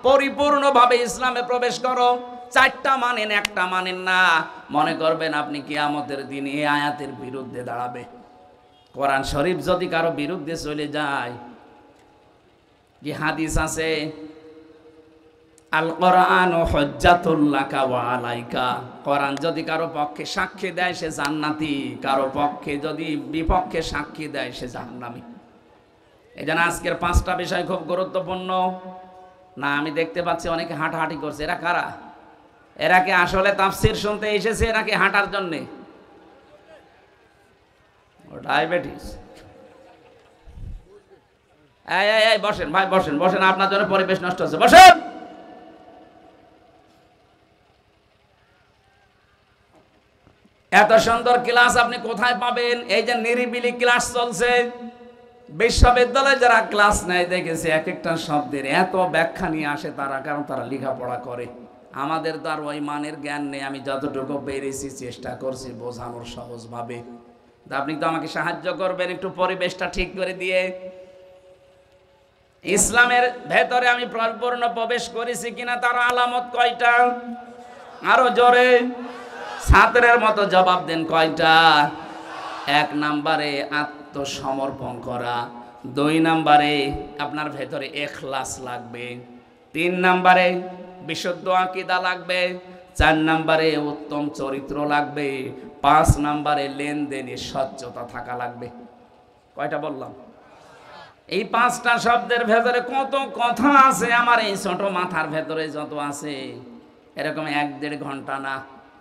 পরিপূর্ণভাবে ইসলামে প্রবেশ করো। চারটা মানেন, একটা মানেন না, মনে করবেন আপনি কিয়ামতের দিন এই আয়াতের বিরুদ্ধে দাঁড়াবে। কোরআন শরীফ যদি কারো বিরুদ্ধে চলে যায়, কি হাদিস আছে, আল কোরআন হুজ্জাতুল লাকা ওয়া আলাইকা, কোরআন যদি কারো পক্ষে সাক্ষী দেয় সে জান্নাতি, কারো পক্ষে যদি বিপক্ষে সাক্ষী দেয় সে জাহান্নামী। এই জন্য আজকের 5টা বিষয় খুব গুরুত্বপূর্ণ। না, আমি দেখতে পাচ্ছি অনেকে হাঁটাহাঁটি করছে, এরা কারা? এরা কি আসলে তাফসীর শুনতে এসেছে নাকি হাঁটার জন্যে? ও ডায়াবেটিস। এই বসেন ভাই, বসেন বসেন, আপনার জন্য পরিবেশ নষ্ট হচ্ছে, বসেন। এত সুন্দর ক্লাস আপনি কোথায় পাবেন? এই যে নিরিবিলি ক্লাস চলছে, বিশ্ববিদ্যালয়ে যারা ক্লাস নেয় দেখেছে এক একটা শব্দের এত ব্যাখ্যা নিয়ে আসে তারা, কারণ তারা লেখাপড়া করে। আমাদের তো আর ওই মানের জ্ঞান নেই। আমি যতটুকু পেরেছি চেষ্টা করছি বোঝানোর সহজভাবে। আপনি তো আমাকে সাহায্য করবেন একটু পরিবেশটা ঠিক করে দিয়ে। ইসলামের ভেতরে আমি পরিপূর্ণ প্রবেশ করেছি কিনা তার আলামত কয়টা? আরো জোরে ছাত্রের মতো জবাব দেন, কয়টা? 1 নম্বরে আত্মসমর্পণ করা, 2 নম্বরে আপনার ভেতরে ইখলাস লাগবে, 3 নম্বরে বিশুদ্ধ আকীদা লাগবে, 4 নম্বরে উত্তম চরিত্র লাগবে, 5 নম্বরে লেনদেনে স্বচ্ছতা থাকা লাগবে। কয়টা বললাম? এই 5টা শব্দের ভেতরে কত কথা আছে আমার এই ছোট মাথার ভেতরে যত আছে, এরকম 1-1.5 ঘন্টা না,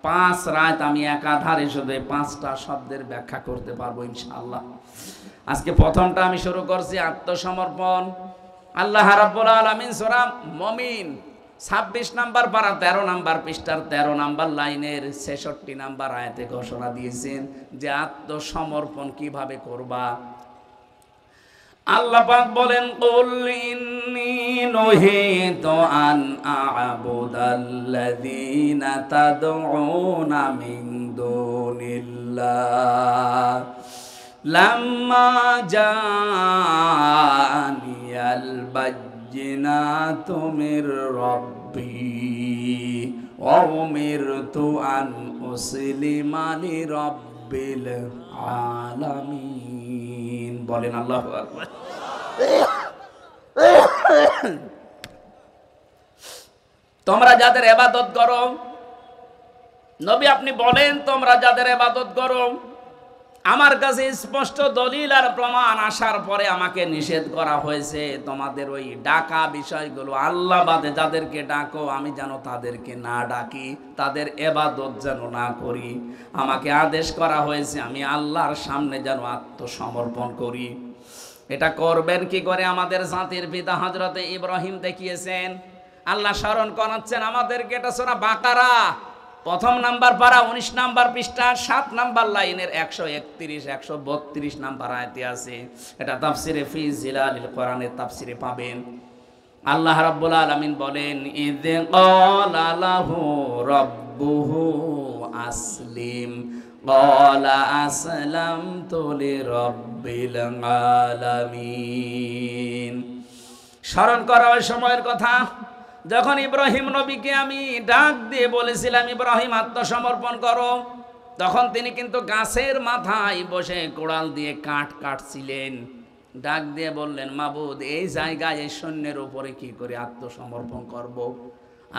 5 রাত আমি একাধারে শুধু 5টা শব্দের ব্যাখ্যা করতে পারবো ইনশাআল্লাহ। আজকে প্রথমটা আমি শুরু করছি আত্মসমর্পণ। আল্লাহ রাব্বুল আলামিন সূরা মুমিন 26 নম্বর পারা 13 নম্বর পৃষ্ঠার 13 নম্বর লাইনের 66 নম্বর আয়াতে ঘোষণা দিয়েছেন যে আত্মসমর্পণ কিভাবে করবা। আল্লাহ পাক বলেন, কুল ইন্নী নুহিতু আন আ'বুদাল্লাযীনা তাদউনা মিন দুনিল্লাহ লাম্মা জাআনিয়াল বায়্যিনাতু মির রাব্বি ওয়া উমিরতু আন উসলিমা লিরাব্বিল আলামিন। বলেন আল্লাহু আকবার। তোমরা যাদের ইবাদত করো, নবী আপনি বলেন তোমরা যাদের ইবাদত করো, আমার কাছে স্পষ্ট দলিল আর প্রমাণ আসার পরে আমাকে নিষেধ করা হয়েছে তোমাদের ওই ডাকা বিষয়গুলো, আল্লাহ বাদে যাদেরকে ডাকো আমি যেন তাদেরকে না ডাকি, তাদের ইবাদত যেন না করি। আমাকে আদেশ করা হয়েছে আমি আল্লাহর সামনে যেন আত্মসমর্পণ করি। এটা করবেন কি করে? আমাদের জাতির পিতা হযরতে ইব্রাহিম দেখিয়েছেন। আল্লাহ স্মরণ করাচ্ছেন আমাদেরকে। এটা সূরা বাকারা 1 নম্বর পারা 19 নম্বর পৃষ্ঠা 7 নম্বর লাইনের 131 132 নম্বর আয়াতে আছে। এটা তাফসিরে ফি জিলালিল কোরআনের তাফসিরে পাবেন। আল্লাহ রাব্বুল আলামিন বলেন, ইয ক্বালা লাহু রাব্বুহু আসলিম ক্বালা আসলামতু লিরাব্বিল আলামিন। স্মরণ করা ওই সময়ের কথা যখন ইব্রাহিম নবীকে আমি ডাক দিয়ে বলেছিলাম ইব্রাহিম আত্মসমর্পণ করো, তখন তিনি কিন্তু গাছের মাথায় বসে কোড়াল দিয়ে কাঠ কাটছিলেন। ডাক দিয়ে বললেন, মাবুদ এই জায়গায় এই সৈন্যের উপরে কি করে আত্মসমর্পণ করব?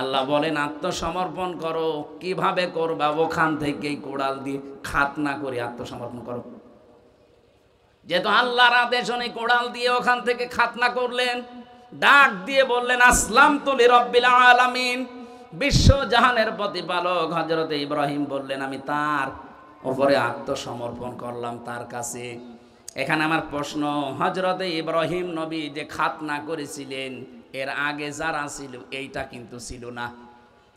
আল্লাহ বলেন আত্মসমর্পণ করো। কিভাবে করবা? ওখান থেকেই কোড়াল দিয়ে খাতনা করে আত্মসমর্পণ করো। যেহেতু আল্লাহর আদেশ উনি কোড়াল দিয়ে ওখান থেকে খাতনা করলেন, ডাক দিয়ে বললেন আসলামতু লিরাব্বিল আলামিন, বিশ্ব জাহানের প্রতিপালক হযরতে ইব্রাহিম বললেন আমি তার উপরে আত্মসমর্পণ করলাম, তার কাছে। এখানে আমার প্রশ্ন, হযরতে ইব্রাহিম নবী যে খাতনা করেছিলেন এর আগে যারা ছিল এইটা কিন্তু ছিল না।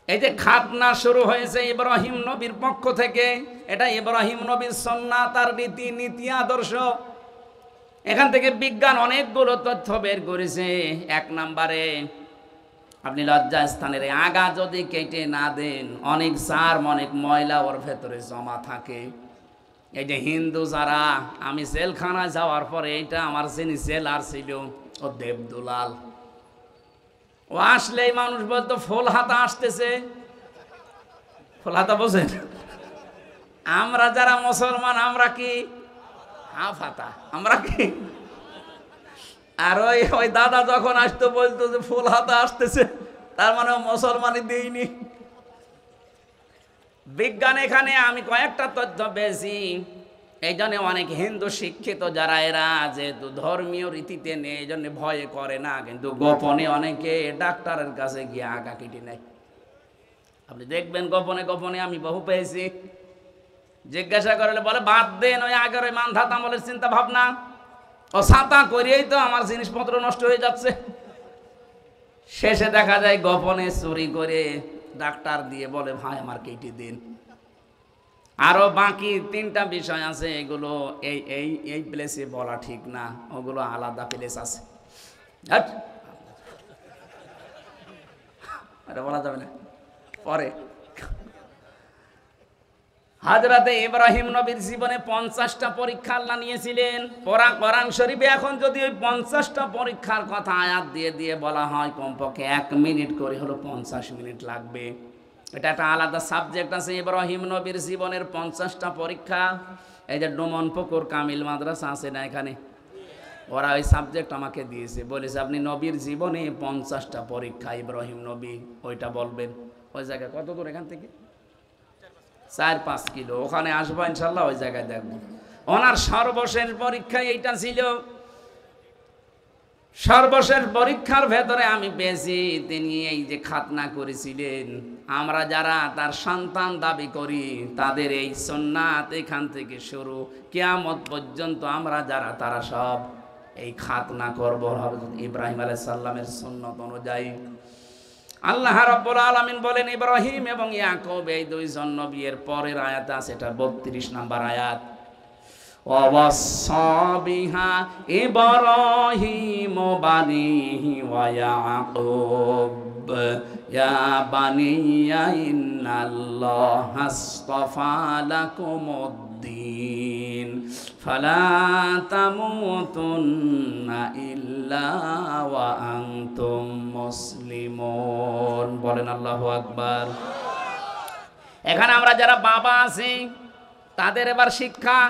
এই যে খাতনা শুরু হয়েছে ইব্রাহিম নবীর পক্ষ থেকে, এটা ইব্রাহিম নবীর সুন্নাত, তার রীতি নীতি আদর্শ। এখান থেকে বিজ্ঞান অনেকগুলো তথ্য বের করেছে। 1 নম্বরে আপনি লজ্জাস্থানের আগা যদি কেটে না দেন, অনেক জার্ম অনেক ময়লা ওর ভেতরে জমা থাকে। এই যে হিন্দু যারা, আমি জেলখানায় যাওয়ার পরে এইটা আমার যিনি জেলার ছিল ও দেবদুলাল, ও আসলেই মানুষ বলতো ফুল হাতা আসতেছে, ফুল হাতা বোঝেন? আমরা যারা মুসলমান আমরা কি হাফ হাতা, আমরা কি। আর ওই দাদা যখন আসতো বলতো যে ফুল হাতা আসতেছে, তার মানে মুসলমানই দেইনি। বিজ্ঞান এখানে আমি কয়েকটা তথ্য পেয়েছি। এই জন্য অনেক হিন্দু শিক্ষিত যারা এরা যেহেতু ধর্মীয় রীতিতে নেই এই জন্য ভয়ে করে না, কিন্তু গোপনে অনেকে ডাক্তারের কাছে গিয়ে আঁকা কেটে নেয়। আপনি দেখবেন গোপনে গোপনে, আমি বহু পেয়েছি। জিজ্ঞাসা করলে বলে বাদ দেন ওই আগের ওই মানধাত আমলের চিন্তা ভাবনা, ও ছাতা করিয়েই তো আমার জিনিসপত্র নষ্ট হয়ে যাচ্ছে। শেষে দেখা যায় গোপনে চুরি করে ডাক্তার দিয়ে বলে ভাই আমার কেটে দিন। আরো বাকি 3টা বিষয় আছে, এগুলো এই এই এই প্লেসে বলা ঠিক না, ওগুলো আলাদা প্লেস আছে, এটা বলা যাবে না পরে। হযরতে ইব্রাহিম নবীর জীবনে 50টা পরীক্ষা আল্লাহ নিয়েছিলেন। কোরআন শরীফে এখন যদি ওই 50টা পরীক্ষার কথা আয়াত দিয়ে দিয়ে বলা হয়, কমপক্ষে 1 মিনিট করে হলো 50 মিনিট লাগবে। এটা একটা আলাদা সাবজেক্ট আছে, ইব্রাহিম নবীর জীবনের 50টা পরীক্ষা। এই যে ডোমন পুকুর কামিল মাদ্রাসা আছে না এখানে, ওরা ওই সাবজেক্ট আমাকে দিয়েছে, বলেছে আপনি নবীর জীবনে 50টা পরীক্ষা ইব্রাহিম নবী, ওইটা বলবেন। ওই জায়গায় কত দূর এখান থেকে? 4-5 কিলো। ওখানে আসবো ইনশাল্লাহ, ওই জায়গায় দেখবো। ওনার সর্বশেষ পরীক্ষা এইটা ছিল। সর্বশেষ পরীক্ষার ভেতরে আমি পেয়েছি তিনি এই যে খাতনা করেছিলেন, আমরা যারা তার সন্তান দাবি করি তাদের এই সুন্নাত এখান থেকে শুরু কিয়ামত পর্যন্ত আমরা যারা তারা সব এই খাতনা করব হযরত ইব্রাহিম আলাইহিস সালামের সুন্নাত অনুযায়ী। আল্লাহ রাব্বুল আলামিন বলেন ইব্রাহিম এবং ইয়াকুব এই দুইজন নবীর পরের আয়াত আছে, এটা 32 নম্বর আয়াত। ওয়াসাা বিহা ইব্রাহিম বানিহি ওয়া ইয়াকুব ইয়া বানিয়া ইন্নাল্লাহা আসতাফা লাকুমুদ্দিন ফালা তামুতুন্না ইল্লা ওয়া আনতুম মুসলিমুন। বলেন আল্লাহু আকবার। এখানে আমরা যারা বাবা আছি তাদের এবার শিক্ষা।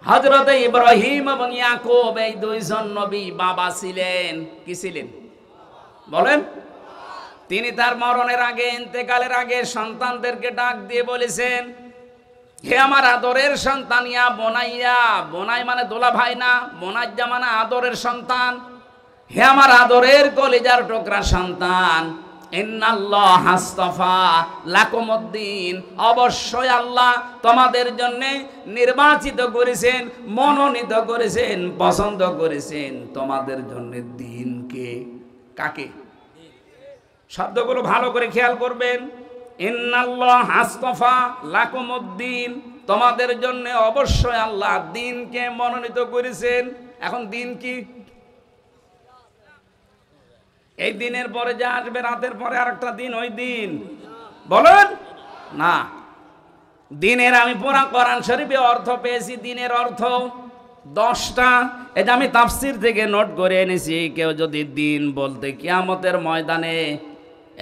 হযরত ইব্রাহিম এবং ইয়াকুব এই দুইজন নবী বাবা ছিলেন। কি ছিলেন বলেন? তিনি তার মরণের আগে, ইন্তেকালের আগে সন্তানদেরকে ডাক দিয়ে বলেছেন, হে আমার আদরের সন্তান, ইয়া বোনাইয়া, বোনাই মানে দোলা ভাই না, বোনাইয়া মানে আদরের সন্তান, হে আমার আদরের কলিজার টুকরা সন্তান, ইন্নাল্লাহ আসতাফা লাকুমুদ্দিন, অবশ্যই আল্লাহ তোমাদের জন্য নির্বাচিত করেছেন, মনোনীত করেছেন, পছন্দ করেছেন তোমাদের জন্য দ্বীনকে। কাকে? শব্দগুলো ভালো করে খেয়াল করবেন। ইন্নাল্লাহ আসতাফা লাকুমুদ্দিন, তোমাদের জন্য অবশ্যই আল্লাহ দ্বীনকে মনোনীত করেছেন। এখন দ্বীন কি? এই দিনের পরে যা আসবে, রাতের পরে আরেকটা দিন, ওই দিন বলেন না। দিনের আমি পুরা কোরআন শরীফে অর্থ পেয়েছি, দিনের অর্থ 10টা। এটা আমি তাফসীর থেকে নোট করে এনেছি। কেউ যদি দিন বলতে কিয়ামতের ময়দানে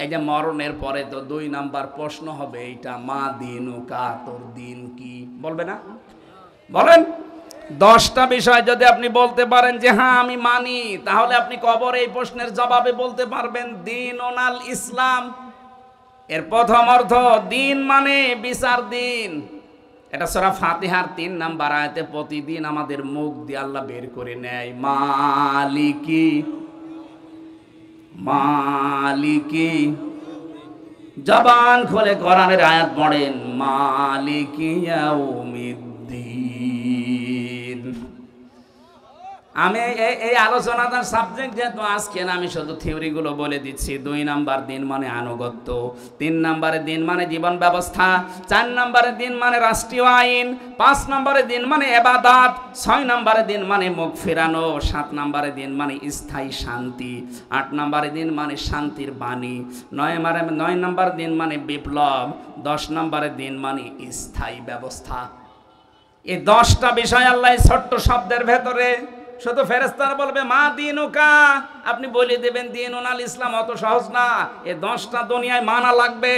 এই যে মরণের পরে তো 2 নাম্বার প্রশ্ন হবে, এইটা মা দিনুকা, তোর দিন কি, বলবে না? বলেন 10টা বিষয় যদি আপনি বলতে পারেন যে হ্যাঁ আমি মানি, তাহলে আপনি কবরে এই প্রশ্নের জবাবে বলতে পারবেন দীনুল ইসলাম। এর প্রথম অর্থ দিন মানে বিচার দিন। এটা সূরা ফাতিহার 3 নাম্বার আয়াতে প্রতিদিন আমাদের মুখ দিয়ে আল্লাহ বের করে নেয়, মালিকি মালিকি। জবান খুলে কোরআনের আয়াত পড়েন, মালিকি ইয়াউমিদ্দিন। আমি এই আলোচনাটার সাবজেক্ট যেহেতু আজকে না, আমি শুধু থিওরিগুলো বলে দিচ্ছি। 2 নাম্বার দিন মানে আনুগত্য, 3 নাম্বারে দিন মানে জীবন ব্যবস্থা, 4 নাম্বারে দিন মানে রাষ্ট্রীয় আইন, 5 নাম্বারে দিন মানে ইবাদত, 6 নাম্বারে দিন মানে মুখ ফেরানো, 7 নাম্বারে দিন মানে স্থায়ী শান্তি, 8 নাম্বারে দিন মানে শান্তির বাণী, 9 নাম্বার দিন মানে বিপ্লব, 10 নাম্বারে দিন মানে স্থায়ী ব্যবস্থা। এই 10টা বিষয় আল্লাহ ছোট্ট শব্দের ভেতরে, শুধু ফেরেশতারা বলবে মা দিনুকা, আপনি বলে দেবেন দিনুল ইসলাম। অত সহজ না। এই 10টা দুনিয়ায় মানা লাগবে।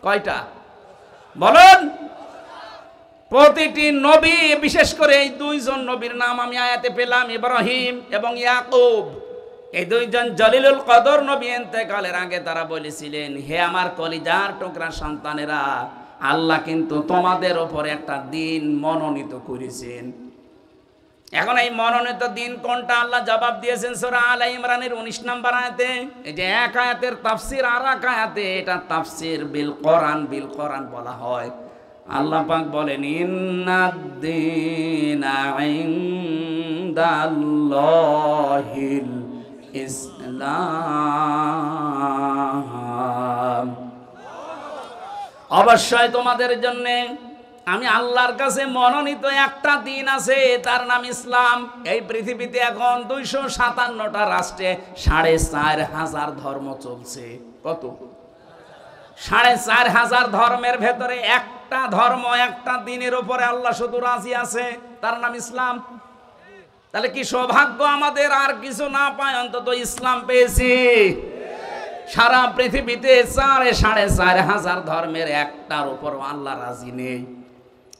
কয়টা? বলুন। প্রতিটি নবী, বিশেষ করে এই দুইজন নবীর নাম আমি আয়াতে পেলাম, ইব্রাহিম এবং ইয়াকুব। এই দুইজন জলিলুল কদর নবী ইন্তেকালের আগে তারা বলেছিলেন, হে আমার কলিজার টুকরা সন্তানেরা, আল্লাহ কিন্তু তোমাদের উপরে একটা দিন মনোনীত করেছেন। এখন এই মনোনীত দিন কোনটা আল্লাহ জবাব দিয়েছেন সূরা আলে ইমরানের 19 নম্বর আয়াতে। এই যে এক আয়াতের তাফসীর আর এক আয়াতে, এটা তাফসীর বিল কোরআন বলা হয়। আল্লাহ পাক বলেন, ইন্নাদ-দীনা ইনদাল্লাহিল ইসলাম। অবশ্যই তোমাদের জন্য আমি আল্লাহর কাছে মনোনীত একটা দিন আছে, তার নাম ইসলাম। এই পৃথিবীতে এখন 257টা রাষ্ট্রে 4500 ধর্ম চলছে। কত? 4500 ধর্মের ভেতরে একটা ধর্ম, একটা দিনের উপরে আল্লাহ শুধু রাজি আছে, তার নাম ইসলাম। তাহলে কি সৌভাগ্য আমাদের, আর কিছু না পাই অন্তত ইসলাম পেয়েছি। সারা পৃথিবীতে 4500 ধর্মের একটার উপর আল্লাহ রাজি নেই।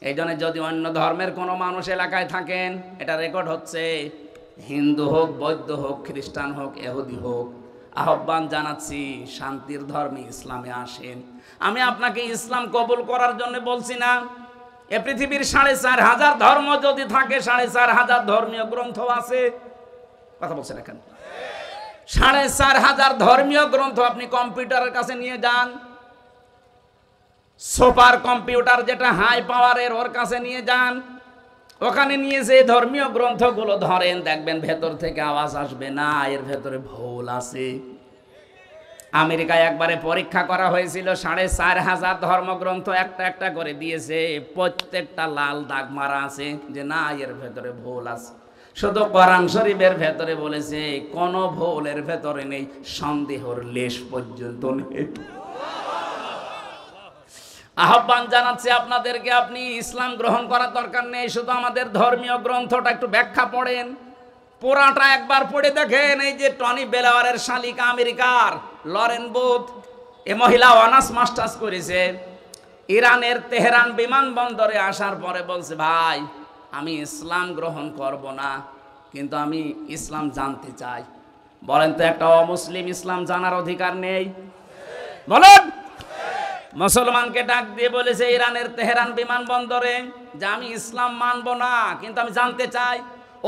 এই জন্য যদি অন্য ধর্মের কোনো মানুষ এলাকায় থাকেন, এটা রেকর্ড হচ্ছে, হিন্দু হোক, বৌদ্ধ হোক, খ্রিস্টান হোক, ইহুদি হোক, আহ্বান জানাচ্ছি শান্তির ধর্মে ইসলামে আসেন। আমি আপনাকে ইসলাম কবুল করার জন্য বলছি না। এ পৃথিবীর 4500 ধর্ম যদি থাকে, 4500 ধর্মীয় গ্রন্থ আছে। কথা বলছেন এখানে 4500 ধর্মীয় গ্রন্থ আপনি কম্পিউটারের কাছে নিয়ে যান, সুপার কম্পিউটার যেটা হাই পাওয়ারের, ওর কাছে নিয়ে যান। ওখানে নিয়ে যে ধর্মীয় গ্রন্থগুলো ধরেন, দেখবেন ভেতর থেকে আওয়াজ আসবে না, এর ভেতরে ভুল আছে। আমেরিকায় একবারে পরীক্ষা করা হয়েছিল, 4500 ধর্মগ্রন্থ একটা একটা করে দিয়েছে, প্রত্যেকটা লাল দাগ মারা আছে যে না, এর ভেতরে ভুল আছে। শুধু কোরআন শরীফের ভেতরে বলেছে কোনো ভুলের ভেতরে নেই, সন্দেহের লেশ পর্যন্ত নেই। আহ্বান জানাচ্ছি আপনাদেরকে, আপনি ইসলাম গ্রহণ করার দরকার নেই, শুধু আমাদের ধর্মীয় গ্রন্থটা একটু ব্যাখ্যা পড়েন, পুরাটা একবার পড়ে দেখেন। এই যে টনি বেলাওয়ারের শালিকা আমেরিকার লরেন বুথ, এ মহিলা অনার্স মাস্টার্স করেছে। ইরানের তেহরান বিমানবন্দরে আসার পরে বলছে, ভাই আমি ইসলাম গ্রহণ করব না, কিন্তু আমি ইসলাম জানতে চাই। বলেন তো, একটা অমুসলিম ইসলাম জানার অধিকার নেই? বলেন। মুসলমানকে ডাক দিয়ে বলেছে ইরানের তেহরান বিমানবন্দরে যে আমি ইসলাম মানব না, কিন্তু আমি জানতে চাই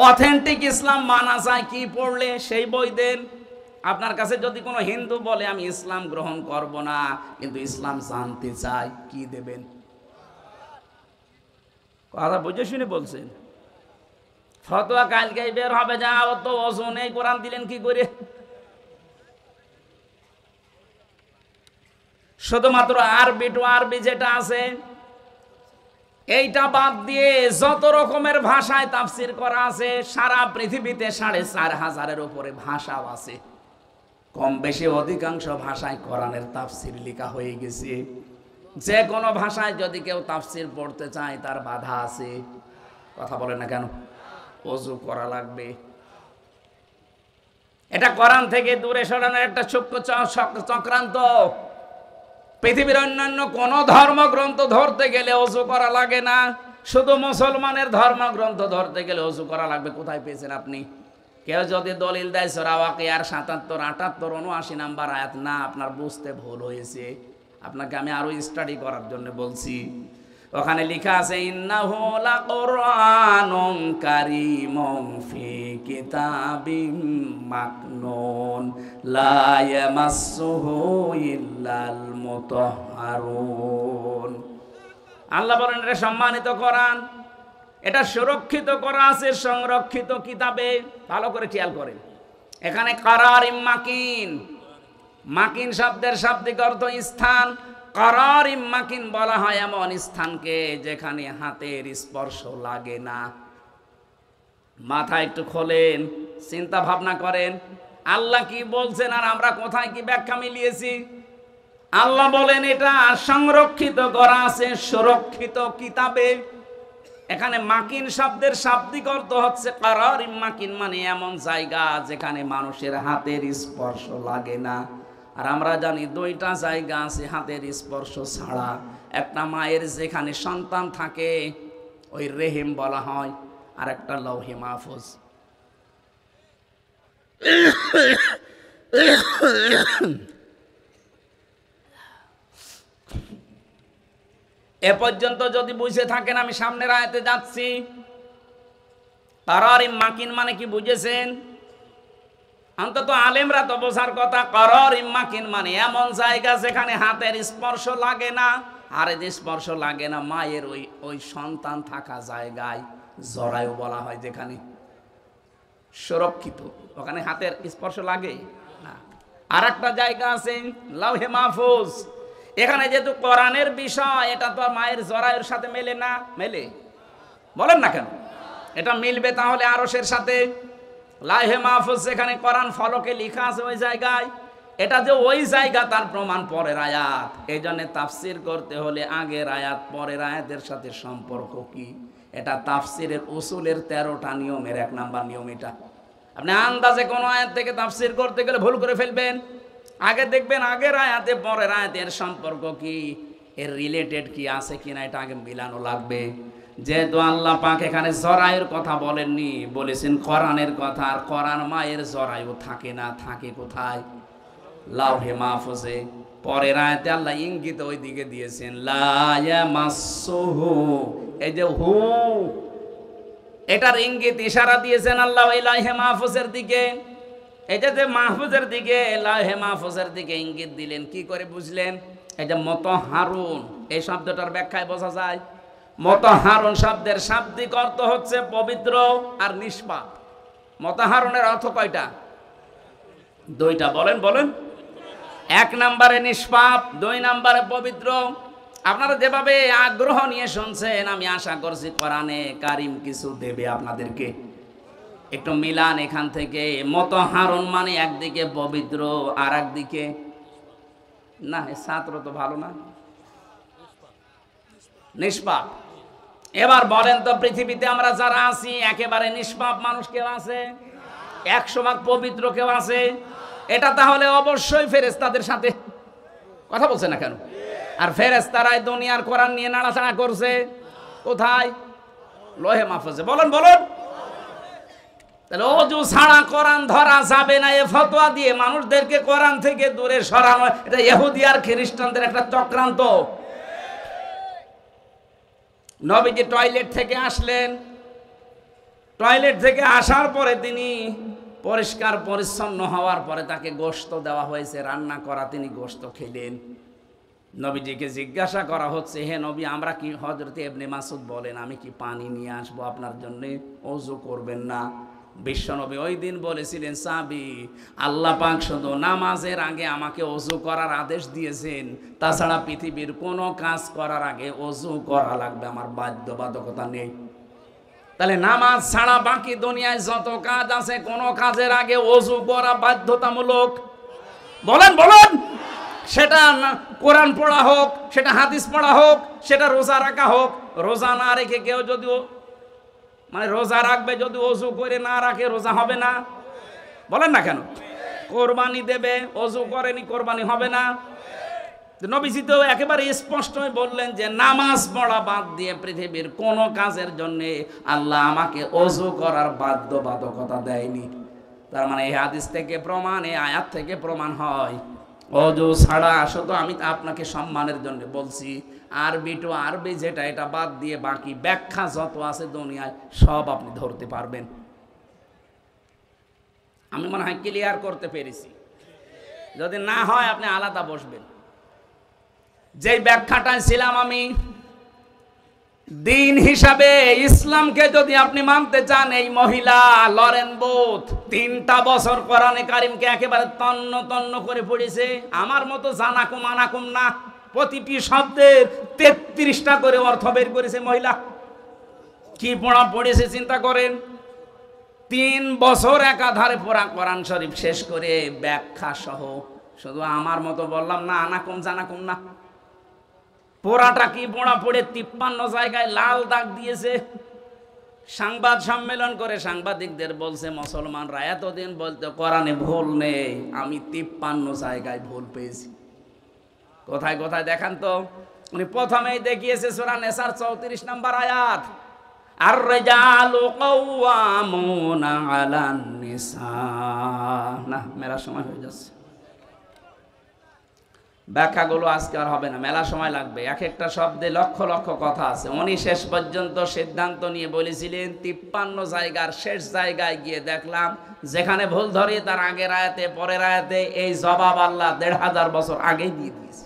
অথেন্টিক ইসলাম মানা যায় কি পড়লে, সেই বই দেন। আপনার কাছে যদি কোনো হিন্দু বলে আমি ইসলাম গ্রহণ করব না, কিন্তু ইসলাম জানতে চাই, কি দেবেন? কথা বুঝে শুনে বলছেন। ফতোয়া কালকে বের হবে, যা ও তো ওজন এই কোরআন দিলেন কি করে? শুধুমাত্র আরবি টু আরবি যেটা আছে, এইটা বাদ দিয়ে যত রকমের ভাষায় তাফসির করা আছে, সারা পৃথিবীতে 4500-এর উপরে ভাষাও আছে। কম বেশি অধিকাংশ ভাষায় কোরআনের তাফসির লেখা হয়ে গেছে। যে কোনো ভাষায় যদি কেউ তাফসির পড়তে চায়, তার বাধা আছে। কথা বলে না কেন? ওযু করা লাগবে। এটা কোরআন থেকে দূরে সরানোর একটা চক্রান্ত। পৃথিবীর অন্যান্য কোন ধর্মগ্রন্থ ধরতে গেলে ওযু করা লাগে না, শুধু মুসলমানের ধর্মগ্রন্থ ধরতে গেলে ওযু করা লাগবে। কোথায় পেয়েছেন আপনি? কেউ যদি দলিল দেয় সূরা ওয়াকিয়ার 77, 78, 79 নম্বর আয়াত, না, আপনার বুঝতে ভুল হয়েছে। আপনাকে আমি আরো স্টাডি করার জন্য বলছি। ওখানে লেখা আছে, ইন্নাহু লাকুরআনুন কারীমুন ফি কিতাবিম মাকনুন লা ইয়ামাসসুহু ইল্লাল মুতাহহারুন। আল্লাহ বলেন এটা সম্মানিত কোরআন, এটা সুরক্ষিত করা আছে সংরক্ষিত কিতাবে। ভালো করে খেয়াল করেন, এখানে কারারিম মাকিন, মাকিন শব্দের শাব্দিক অর্থ স্থান। কারারিম মাকিন বলা হয় এমন স্থানকে যেখানে হাতের স্পর্শ লাগে না। মাথা একটু খোলেন, চিন্তা ভাবনা করেন, আল্লাহ কি বলছেন আর আমরা কোথায় কি ব্যাখ্যা মিলিয়েছি। আল্লাহ বলেন এটা সংরক্ষিত করা আছে সুরক্ষিত কিতাবে। এখানে মাকিন শব্দের শাব্দিক অর্থ হচ্ছে কারারিম মাকিন, মানে এমন জায়গা যেখানে মানুষের হাতের স্পর্শ লাগে না। আর আমরা জানি দুইটা জায়গা আছে হাতের স্পর্শ ছাড়া। একটা মায়ের যেখানে সন্তান থাকে ওই রেহিম বলা হয়, আর একটা লৌহে মাহফুজ। এ পর্যন্ত যদি বুঝে থাকেন, আমি সামনের আয়াতে যাচ্ছি। কারারিম মাকিন মানে কি বুঝেছেন? অন্তত আলেমরা তো বোঝার কথা। কারারিম মাকিন মানে এমন জায়গা যেখানে হাতের স্পর্শ লাগে না, হাতের স্পর্শ লাগে না। মায়ের ওই সন্তান থাকা জায়গায় জরায়ু বলা হয়, যেখানে সুরক্ষিত, ওখানে হাতের স্পর্শ লাগে না। আর একটা জায়গা আছে লাউহে মাহফুজ। এখানে যেহেতু কোরআনের বিষয়, এটা তো মায়ের জরায়ুর সাথে মেলে না। মেলে? বলেন না কেন? এটা মিলবে তাহলে আরশের সাথে। লাউহে মাহফুজ যেখানে কোরআন ফলকে লেখা আছে ওই জায়গায়, এটা যে ওই জায়গা তার প্রমাণ পরের আয়াত। এই জন্য তাফসির করতে হলে আগের আয়াত পরের আয়াতের সাথে সম্পর্ক কি, এটা তাফসিরের উসুলের 13টা নিয়মের 1 নাম্বার নিয়ম এটা। আপনি আন্দাজে কোনো আয়াত থেকে তাফসির করতে গেলে ভুল করে ফেলবেন। আগে দেখবেন আগের আয়াতে পরের আয়াতের সম্পর্ক কি, এর রিলেটেড কি আছে কিনা, এটা আগে মিলানো লাগবে। যেহেতু আল্লাহ পাক এখানে জরায়ুর কথা বলেননি, বলেছেন কোরআনের কথা। আর কোরআন মায়ের জরায়ু থাকে না, থাকে কোথায়? লাউহে মাহফুজে। পরের আয়াতে আল্লাহ ইঙ্গিত ওই দিকে দিয়েছেন, লা ইয়ামাসসুহু। এই যে হু, এটার ইঙ্গিত ইশারা দিয়েছেন আল্লাহ ওই লাউহে মাহফুজের দিকে। এটা যে মাহফুজের দিকে, লাউহে মাহফুজের দিকে ইঙ্গিত দিলেন, কি করে বুঝলেন? এই যে মুতাহহারুন, এই শব্দটার ব্যাখ্যায় বোঝা যায়। মুতাহহারুন শব্দের শাব্দিক অর্থ হচ্ছে পবিত্র আর নিষ্পাপ। মুতাহহারুনের অর্থ কয়টা? 2টা। বলেন বলেন। 1 নম্বরে নিষ্পাপ, 2 নম্বরে পবিত্র। আপনারা যেভাবে আগ্রহ নিয়ে শুনছেন, আমি আশা করছি কোরআনে কারিম কিছু দেবে আপনাদেরকে। একটু মিলান এখান থেকে। মুতাহহারুন মানে একদিকে পবিত্র, আর একদিকে না, ছাত্র তো ভালো না, নিষ্পাপ। এবার বলেন তো, পৃথিবীতে আমরা যারা আছি একেবারে নিষ্পাপ মানুষ কেউ আছে? 100 ভাগ পবিত্র কেউ আছে? এটা তাহলে অবশ্যই ফেরেশতাদের সাথে কথা বলছে না কেন? আর ফেরেশতারাই দুনিয়ার কোরআন নিয়ে নাড়াচাড়া করছে কোথায়? লৌহে মাহফুজে। বলেন বলেন। তাহলে ওযু ছাড়া কোরআন ধরা যাবে না, এ ফতোয়া দিয়ে মানুষদেরকে কোরআন থেকে দূরে সরানো, এটা ইহুদি আর খ্রিস্টানদের একটা চক্রান্ত। নবীজি টয়লেট থেকে আসলেন, টয়লেট থেকে আসার পরে তিনি পরিষ্কার পরিচ্ছন্ন হওয়ার পরে তাকে গোশত দেওয়া হয়েছে, রান্না করা, তিনি গোশত খেলেন। নবীজিকে জিজ্ঞাসা করা হচ্ছে, হে নবী, আমরা কি, হযরতে ইবনে মাসউদ বলেন, আমি কি পানি নিয়ে আসবো আপনার জন্য? ওযু করবেন না? বিশ্বনবী ওই দিন বলেছিলেন, সাহাবী, আল্লাহ পাক শুধু নামাজের আগে আমাকে ওযু করার আদেশ দিয়েছেন, তাছাড়া পৃথিবীর কোনো কাজ করার আগে ওযু করা লাগবে, আমার বাধ্যবাধকতা নেই। তাহলে নামাজ ছাড়া বাকি দুনিয়ায় যত কাজ আছে, কোনো কাজের আগে ওযু করা বাধ্যতামূলক। বলেন বলেন। সেটা কোরআন পড়া হোক, সেটা হাদিস পড়া হোক, সেটা রোজা রাখা হোক। রোজা না রেখে কেউ যদি মানে রোজা রাখবে, যদি ওযু করে না রাখে রোজা হবে না? বলেন না কেন? কোরবানি দেবে, ওযু করেনি, কোরবানি হবে না? নবীজি তো একেবারে স্পষ্টই বললেন যে নামাজ পড়া বাদ দিয়ে পৃথিবীর কোনো কাজের জন্য আল্লাহ আমাকে ওযু করার বাধ্যবাধকতা দেয়নি। তার মানে এই হাদিস থেকে প্রমাণ, এই আয়াত থেকে প্রমাণ হয় ওযু ছাড়া, শুধু আমি আপনাকে সম্মানের জন্য বলছি, আরবি টু আরবি যেটা, এটা বাদ দিয়ে বাকি ব্যাখ্যা যত আছে দুনিয়ায় সব আপনি ধরতে পারবেন। আমি মনে হয় ক্লিয়ার করতে পেরেছি। যদি না হয় আপনি আলাদা বসবেন। যে ব্যাখ্যাটায় ছিলাম আমি, দিন হিসাবে ইসলামকে যদি আপনি মানতে চান, এই মহিলা লরেন বুথ 3টা বছর কোরআনে কারিমকে একেবারে তন্ন তন্ন করে পড়েছে। আমার মতো জানাকুম আনাকুম না, প্রতিটি শব্দের 33টা করে অর্থ বের করেছে মহিলা। কি পড়া পড়েছে চিন্তা করেন। 3 বছর একাধারে পড়া কোরআন শরীফ শেষ করে ব্যাখ্যা সহ। শুধু আমার মতো বললাম না, আনাকুম জানাকুম না। পোড়াটা কি পড়া পড়ে 53 জায়গায় লাল দাগ দিয়েছে। সংবাদ সম্মেলন করে সাংবাদিকদের বলছে, মুসলমানরা এতদিন বলতে কোরআনে ভুল নেই, আমি 53 জায়গায় ভুল পেয়েছি। কোথায় কোথায় দেখান তো। উনি প্রথমেই দেখিয়েছে সূরা নিসার 34 নম্বর আয়াত, আর রিজালু কাওয়ামুনা আলান নিসা। না, মেলা সময় হয়ে যাচ্ছে, ব্যাখ্যাগুলো আজকে আর হবে না, মেলা সময় লাগবে। এক একটা শব্দে লক্ষ লক্ষ কথা আছে। উনি শেষ পর্যন্ত সিদ্ধান্ত নিয়ে বলেছিলেন 53 জায়গার শেষ জায়গায় গিয়ে দেখলাম যেখানে ভুল ধরি তার আগের আয়াতে পরের আয়াতে এই জবাব আল্লাহ 1500 বছর আগেই দিয়ে দিয়েছে।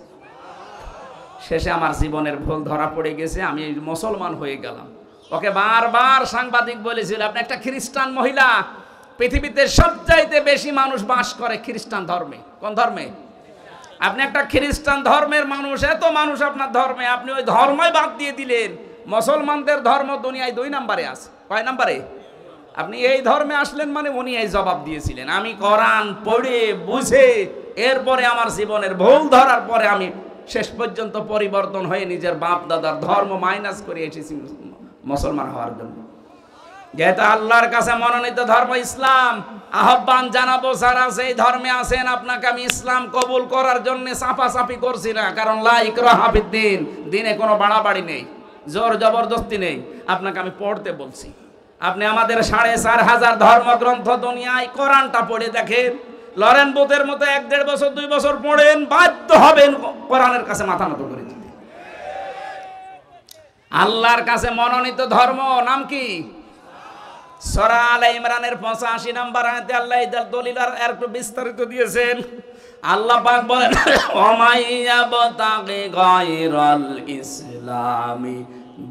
শেষে আমার জীবনের ভুল ধরা পড়ে গেছে, আমি মুসলমান হয়ে গেলাম। ওকে বারবার সাংবাদিক বলেছিল, আপনি একটা খ্রিস্টান মহিলা, পৃথিবীতে সবচাইতে বেশি মানুষ বাস করে খ্রিস্টান ধর্মে। কোন ধর্মে? আপনি একটা খ্রিস্টান ধর্মের মানুষ, এত মানুষ আপনার ধর্মে, আপনি ওই ধর্মই বাদ দিয়ে দিলেন। মুসলমানদের ধর্ম দুনিয়ায় 2 নম্বরে আছে। কয় নম্বরে? আপনি এই ধর্মে আসলেন মানে উনি এই জবাব দিয়েছিলেন। আমি কোরআন পড়ে বুঝে এরপরে আমার জীবনের ভুল ধরার পরে আমি শেষ পর্যন্ত পরিবর্তন হয়ে নিজের বাপ দাদার ধর্ম মাইনাস করে এসেছি মুসলমান হওয়ার জন্য। যেহেতু আল্লাহর কাছে মনোনীত ধর্ম ইসলাম, আহ্বান জানাবো যারা সেই ধর্মে আছেন, আপনাকে আমি ইসলাম কবুল করার জন্য চাপাচাপি করছি না। কারণ লা ইকরাহা ফিদ্দিন, দিনে কোনো বাড়াবাড়ি নেই, জোর জবরদস্তি নেই। আপনাকে আমি পড়তে বলছি। আপনি আমাদের 4500 ধর্মগ্রন্থ দুনিয়ায়, কোরআনটা পড়ে দেখেন। লরেন বুথের মতো 1-1.5 বছর 2 বছর পড়েন, বাধ্য হবেন কোরআনের কাছে মাথা নত করে দিতে। আল্লাহর কাছে মনোনীত ধর্ম নাম কি? সূরা আলে ইমরানের 85 নম্বর আয়াতে আল্লাহ এই দলিল আর একটু বিস্তারিত দিয়েছেন। আল্লাহ পাক বলেন, ওয়ামাইয়াবতাগি গায়রাল ইসলামি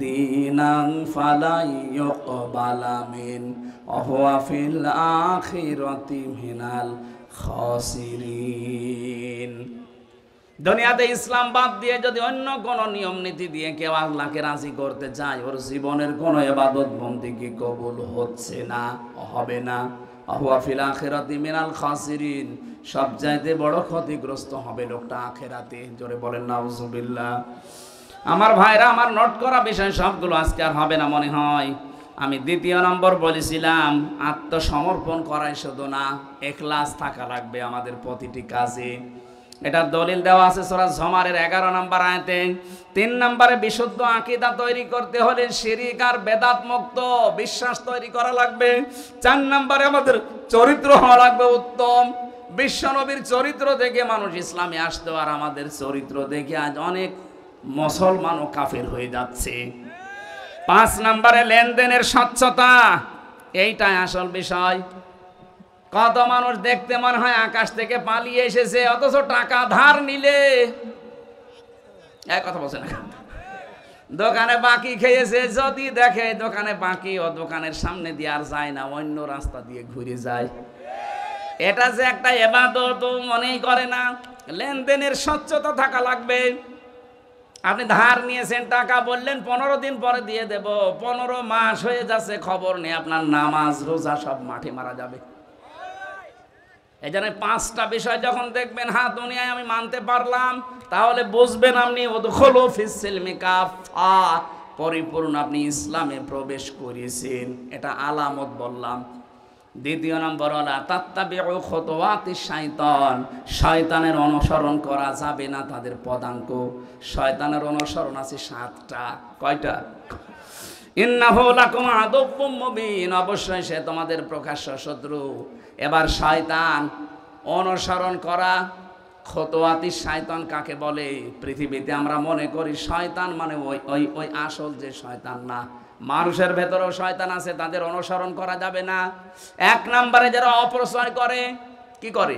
দীনান ফালা ইউকবালা মিন ওয়া হুয়া ফিল আখিরাতি মিনাল খাসিরিন। দুনিয়াতে ইসলাম বাদ দিয়ে যদি অন্য কোন নিয়ম নীতি দিয়ে কেউ আল্লাহকে রাজি করতে চায়, ওর জীবনের কোন ইবাদত বন্দেগী কবুল হচ্ছে না, হবে না। হুয়া ফিল আখিরাতি মিনাল খাসিরিন, সবচাইতে বড় ক্ষতিগ্রস্ত হবে লোকটা আখিরাতে। জোরে বলেন নাউজুবিল্লাহ। আমার ভাইরা, আমার নোট করা বিষয় সবগুলো আজকে আর হবে না মনে হয়। আমি 2 নম্বর বলেছিলাম, আত্মসমর্পণ করাই শুধু না, ইখলাস থাকা লাগবে আমাদের প্রতিটি কাজে। এটা দলিল দেওয়া আছে সূরা জুমারের 11 নম্বর আয়াতে। 3 নম্বরে বিশুদ্ধ আকীদা তৈরি করতে হলে শিরক আর বেদাত মুক্ত বিশ্বাস তৈরি করা লাগবে। 4 নম্বরে আমাদের চরিত্র হওয়া লাগবে উত্তম। বিশ্বনবীর চরিত্র দেখে মানুষ ইসলামে আসতো, আর আমাদের চরিত্র দেখে আজ অনেক মুসলমানও কাফের হয়ে যাচ্ছে। 5 নম্বরে লেনদেনের স্বচ্ছতা, এইটাই আসল বিষয়। কত মানুষ দেখতে মনে হয় আকাশ থেকে পালিয়ে এসেছে, অথচ টাকা ধার নিলে এক কথা বলছে না, দোকানে বাকি খেয়েছে, যদি দেখে দোকানে বাকি, ও দোকানের সামনে দিয়ে আর যায় না, অন্য রাস্তা দিয়ে ঘুরে যায়। এটা যে একটা ইবাদত মনেই করে না। লেনদেনের স্বচ্ছতা থাকা লাগবে। আপনি ধার নিয়েছেন টাকা, বললেন 15 দিন পরে দিয়ে দেব, 15 মাস হয়ে যাচ্ছে, খবর নেই, আপনার নামাজ রোজা সব মাঠে মারা যাবে। এই জন্য 5টা বিষয় যখন দেখবেন, হ্যাঁ দুনিয়ায় আমি মানতে পারলাম, তাহলে বুঝবেন আপনি উদখুলু ফিস সিলমি কাফা, পরিপূর্ণ আপনি ইসলামে প্রবেশ করেছেন। এটা আলামত বললাম। 2 নম্বর হলো তাত্তাবিউ খুতুওয়াতিশ শাইতান, শয়তানের অনুসরণ করা যাবে না তাদের পদাঙ্ক। শয়তানের অনুসরণ আছে 7টা। কয়টা? ইন্নাহু লাকুম আদুউম মুবিন, অবশ্যই সে তোমাদের প্রকাশ্য শত্রু। এবার শয়তান অনুসরণ করা, খুতুওয়াতিশ শয়তান কাকে বলে? পৃথিবীতে আমরা মনে করি শয়তান মানে ওই আসল যে শয়তান না, মানুষের ভেতরেও শয়তান আছে, তাদের অনুসরণ করা যাবে না। 1 নম্বরে যারা অপচয় করে, কি করে?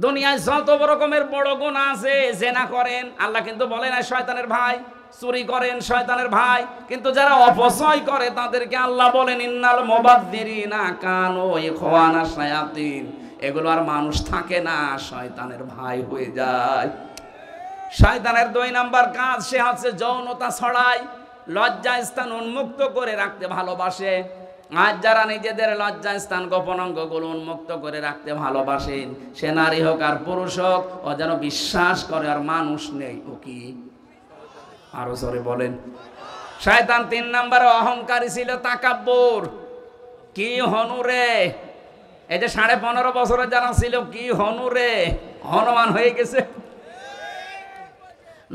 দুনিয়ায় যত রকমের বড় গুনাহ আছে, জেনা করেন, আল্লাহ কিন্তু বলে না শয়তানের ভাই। চুরি করেন, শয়তানের ভাই। কিন্তু যারা অপচয় করে তাদেরকে আল্লাহ বলেন ইন্নাল মুবাযযিরিনা কানু ইখওয়ানা শায়াতিন। এগুলো আর মানুষ থাকে না, শয়তানের ভাই হয়ে যায়। শয়তানের 2 নম্বর কাজ, সে হচ্ছে যৌনতা ছড়ায়, লজ্জা স্থান উন্মুক্ত করে রাখতে ভালোবাসে। আজ যারা নিজেদের লজ্জা স্থান গোপন অঙ্গগুলো উন্মুক্ত করে রাখতে ভালোবাসেন, সে নারী হোক আর পুরুষ হোক, ও যেন বিশ্বাস করে আর মানুষ নেই। ও কি? আরো জোরে বলেন। শয়তান 3 নম্বরে অহংকারী ছিল, তাকাব্বুর। কি হনুরে, এই যে 15.5 বছরে যারা ছিল, কি হনুরে, হনুমান হয়ে গেছে।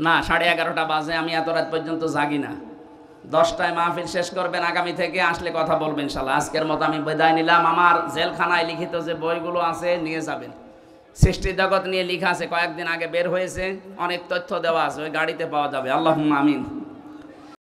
না, 11:30 বাজে, আমি এত রাত পর্যন্ত জাগি না। 10টায় মাহফিল শেষ করবেন, আগামী থেকে আসলে কথা বলবেন ইনশাআল্লাহ। আজকের মতো আমি বিদায় নিলাম। আমার জেলখানায় লিখিত যে বইগুলো আছে নিয়ে যাবেন। সৃষ্টি জগৎ নিয়ে লেখা আছে, কয়েকদিন আগে বের হয়েছে, অনেক তথ্য দেওয়া আছে, ওই গাড়িতে পাওয়া যাবে। আল্লাহুম্মা আমিন।